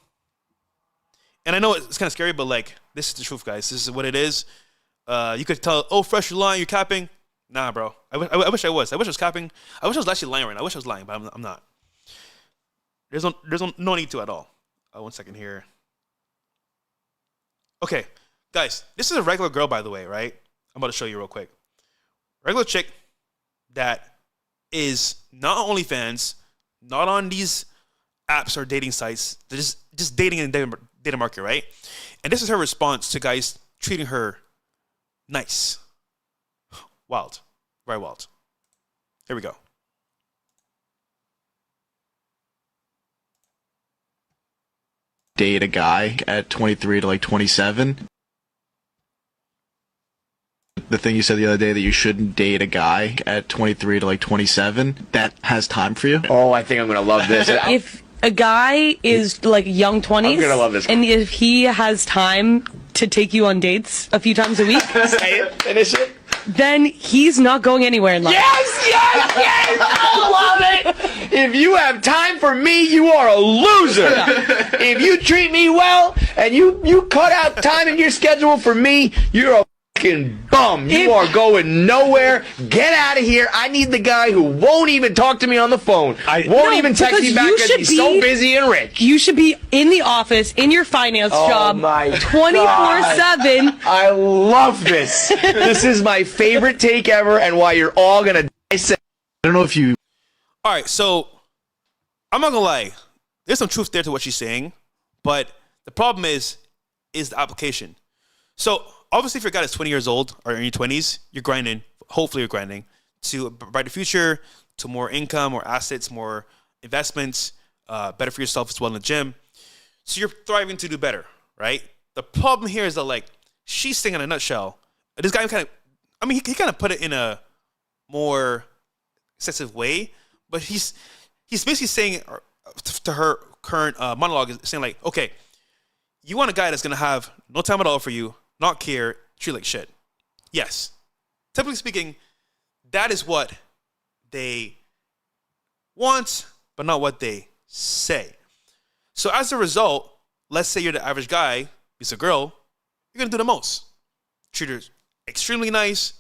I know it's kind of scary, but like, this is the truth, guys. This is what it is. You could tell, oh, Fresh, you're lying, you're capping. Nah, bro. I wish I was. I wish I was capping. I wish I was actually lying right now. I wish I was lying, but I'm not. There's no need to at all. 1 second here. Okay, guys, this is a regular girl, by the way, right? I'm about to show you real quick. Regular chick that is not on OnlyFans, not on these apps or dating sites. They're just dating in the data market, right? And this is her response to guys treating her nice. Wild. Very wild. Here we go. Date a guy at 23 to like 27. The thing you said the other day that you shouldn't date a guy at 23 to like 27 that has time for you. Oh, I think I'm gonna love this. If a guy is like young 20s, I'm gonna love this. and if he has time to take you on dates a few times a week, Say it, finish it. then he's not going anywhere in life. Yes! I love it! If you have time for me, you are a loser. If you treat me well and you cut out time in your schedule for me, you're a fucking bum. You are going nowhere. Get out of here. I need the guy who won't even talk to me on the phone. Won't even text me back because he's so busy and rich. You should be in the office, in your finance job, my 24/7. I love this. This is my favorite take ever, and why you're all gonna dissect. I don't know if you. All right, so I'm not gonna lie. There's some truth there to what she's saying, but the problem is the application. So obviously, if your guy is 20 years old or in your 20s, you're grinding. Hopefully, you're grinding to a brighter future, to more income, more assets, more investments, better for yourself as well in the gym. So you're thriving to do better, right? The problem here is that, like, she's saying in a nutshell, this guy kind of, I mean, he kind of put it in a more excessive way, but he's basically saying to her current monologue is saying like, okay, you want a guy that's gonna have no time at all for you, not care, treat you like shit. Yes, typically speaking, that is what they want, but not what they say. So as a result, let's say you're the average guy, he's a girl, you're gonna do the most. Treat her extremely nice,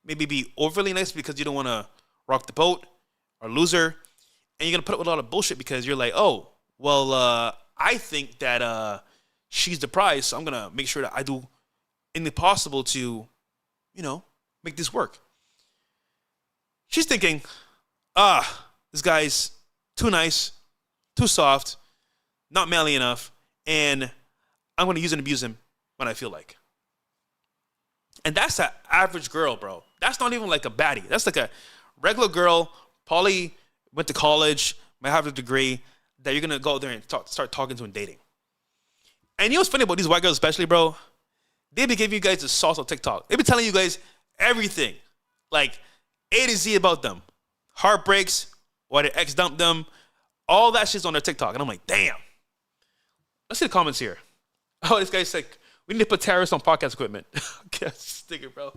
maybe be overly nice because you don't want to rock the boat, or a loser, and you're gonna put up with a lot of bullshit because you're like, oh, well, I think that she's the prize, so I'm gonna make sure that I do anything possible to, make this work. She's thinking, this guy's too nice, too soft, not manly enough, and I'm gonna use and abuse him when I feel like. And that's an average girl, bro. That's not even like a baddie. That's like a regular girl, probably went to college, might have a degree, that you're gonna go out there and start talking to and dating. And you know what's funny about these white girls especially, bro? They be giving you guys the sauce on TikTok. They be telling you guys everything, like A to Z about them. Heartbreaks, why their ex dumped them, all that shit's on their TikTok. And I'm like, damn. Let's see the comments here. Oh, this guy's like, we need to put terrorists on podcast equipment. Okay, sticker, bro.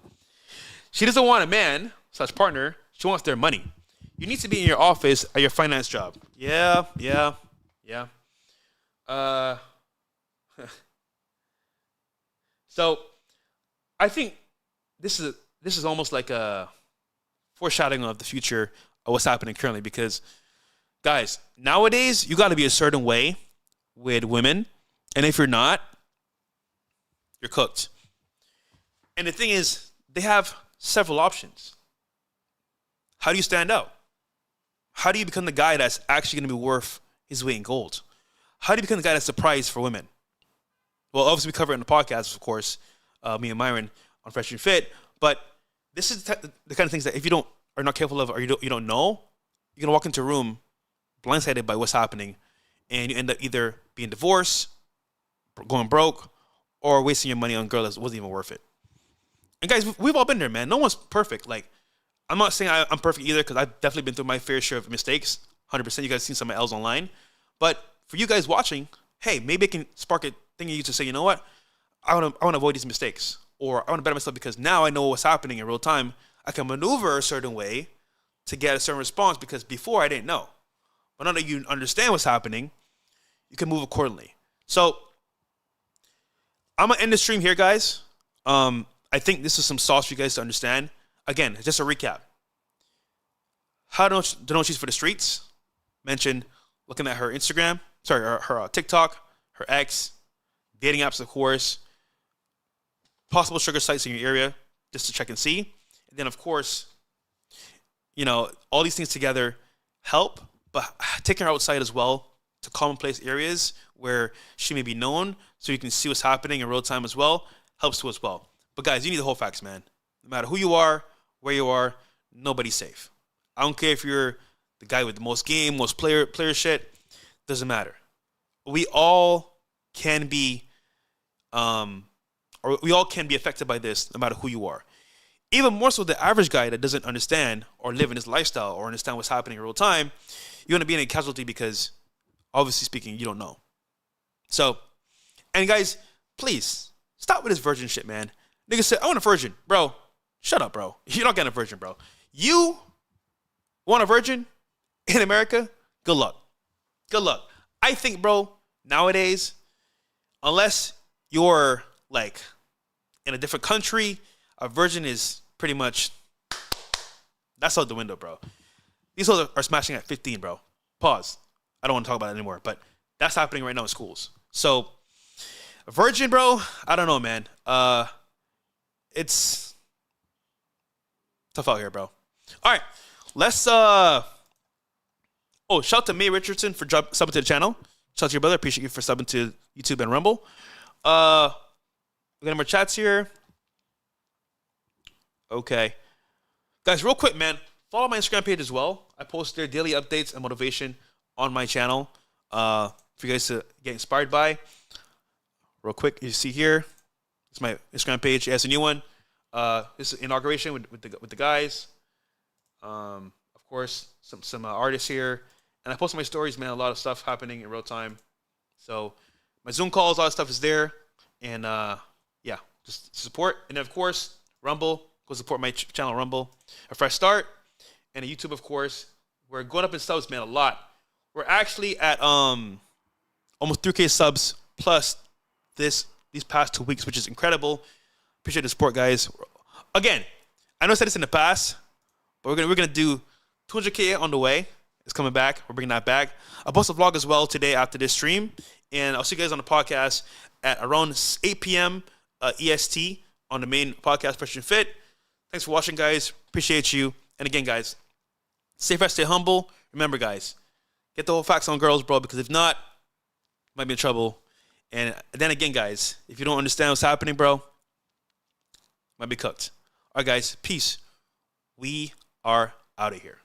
She doesn't want a man / partner. She wants their money. You need to be in your office at your finance job. Yeah. So, I think this is almost like a foreshadowing of the future of what's happening currently. Because, guys, nowadays you got to be a certain way with women, and if you're not, you're cooked. And the thing is, they have several options. How do you stand out? How do you become the guy that's actually going to be worth his weight in gold? How do you become the guy that's the prize for women? Well, obviously we cover it in the podcast, of course, me and Myron on Fresh and Fit. But this is the kind of things that if you are not careful of, or you don't know, you're gonna walk into a room blindsided by what's happening, and you end up either being divorced, going broke, or wasting your money on a girl that wasn't even worth it. And guys, we've all been there, man. No one's perfect. Like, I'm not saying I'm perfect either, because I've definitely been through my fair share of mistakes. 100%. You guys seen some of L's online. But for you guys watching, hey, maybe it can spark a thing in you to say, you know what? I want to avoid these mistakes. Or I want to better myself because now I know what's happening in real time. I can maneuver a certain way to get a certain response, because before I didn't know. But now that you understand what's happening, you can move accordingly. So I'm going to end the stream here, guys. I think this is some sauce for you guys to understand. Again, just a recap. How to know she's for the streets. Mentioned looking at her Instagram. Sorry, her TikTok, her ex, dating apps, of course, possible sugar sites in your area just to check and see. And then, of course, all these things together help, but taking her outside as well to commonplace areas where she may be known so you can see what's happening in real time as well helps too as well. But guys, you need the Hoe Fax, man. No matter who you are, where you are, nobody's safe. I don't care if you're the guy with the most game, most player shit. Doesn't matter. We all can be, we all can be affected by this, no matter who you are. Even more so, the average guy that doesn't understand or live in this lifestyle or understand what's happening in real time, you're gonna be in a casualty because, obviously speaking, you don't know. So, and guys, please stop with this virgin shit, man. Niggas say, I want a virgin, bro. Shut up, bro. You're not getting a virgin, bro. You want a virgin in America? Good luck. Good luck. I think, bro, nowadays, unless you're like in a different country, a virgin is pretty much, that's out the window, bro. These hoes are smashing at 15, bro. Pause. I don't want to talk about it anymore, but that's happening right now in schools. So, a virgin, bro, I don't know, man. It's tough out here, bro. All right, let's shout out to May Richardson for subbing to the channel. Shout out to your brother. Appreciate you for subbing to YouTube and Rumble. We got more chats here. Okay. Guys, real quick, man. Follow my Instagram page as well. I post there daily updates and motivation on my channel for you guys to get inspired by. Real quick, you see here. It's my Instagram page. It has a new one. This is inauguration with the guys. Of course, some artists here. And I post my stories, man. A lot of stuff happening in real time. So my Zoom calls, all that stuff is there. And yeah, just support. And then, of course, Rumble. Go support my channel, Rumble. A fresh start. And a YouTube, of course. We're going up in subs, man, a lot. We're actually at almost 3K subs plus these past 2 weeks, which is incredible. Appreciate the support, guys. Again, I know I said this in the past, but we're gonna do 200K on the way. It's coming back. We're bringing that back. I'll post a vlog as well today after this stream. And I'll see you guys on the podcast at around 8 p.m. EST on the main podcast, Fresh and Fit. Thanks for watching, guys. Appreciate you. And again, guys, stay fresh, stay humble. Remember, guys, get the whole facts on girls, bro, because if not, you might be in trouble. And then again, guys, if you don't understand what's happening, bro, might be cooked. All right, guys, peace. We are out of here.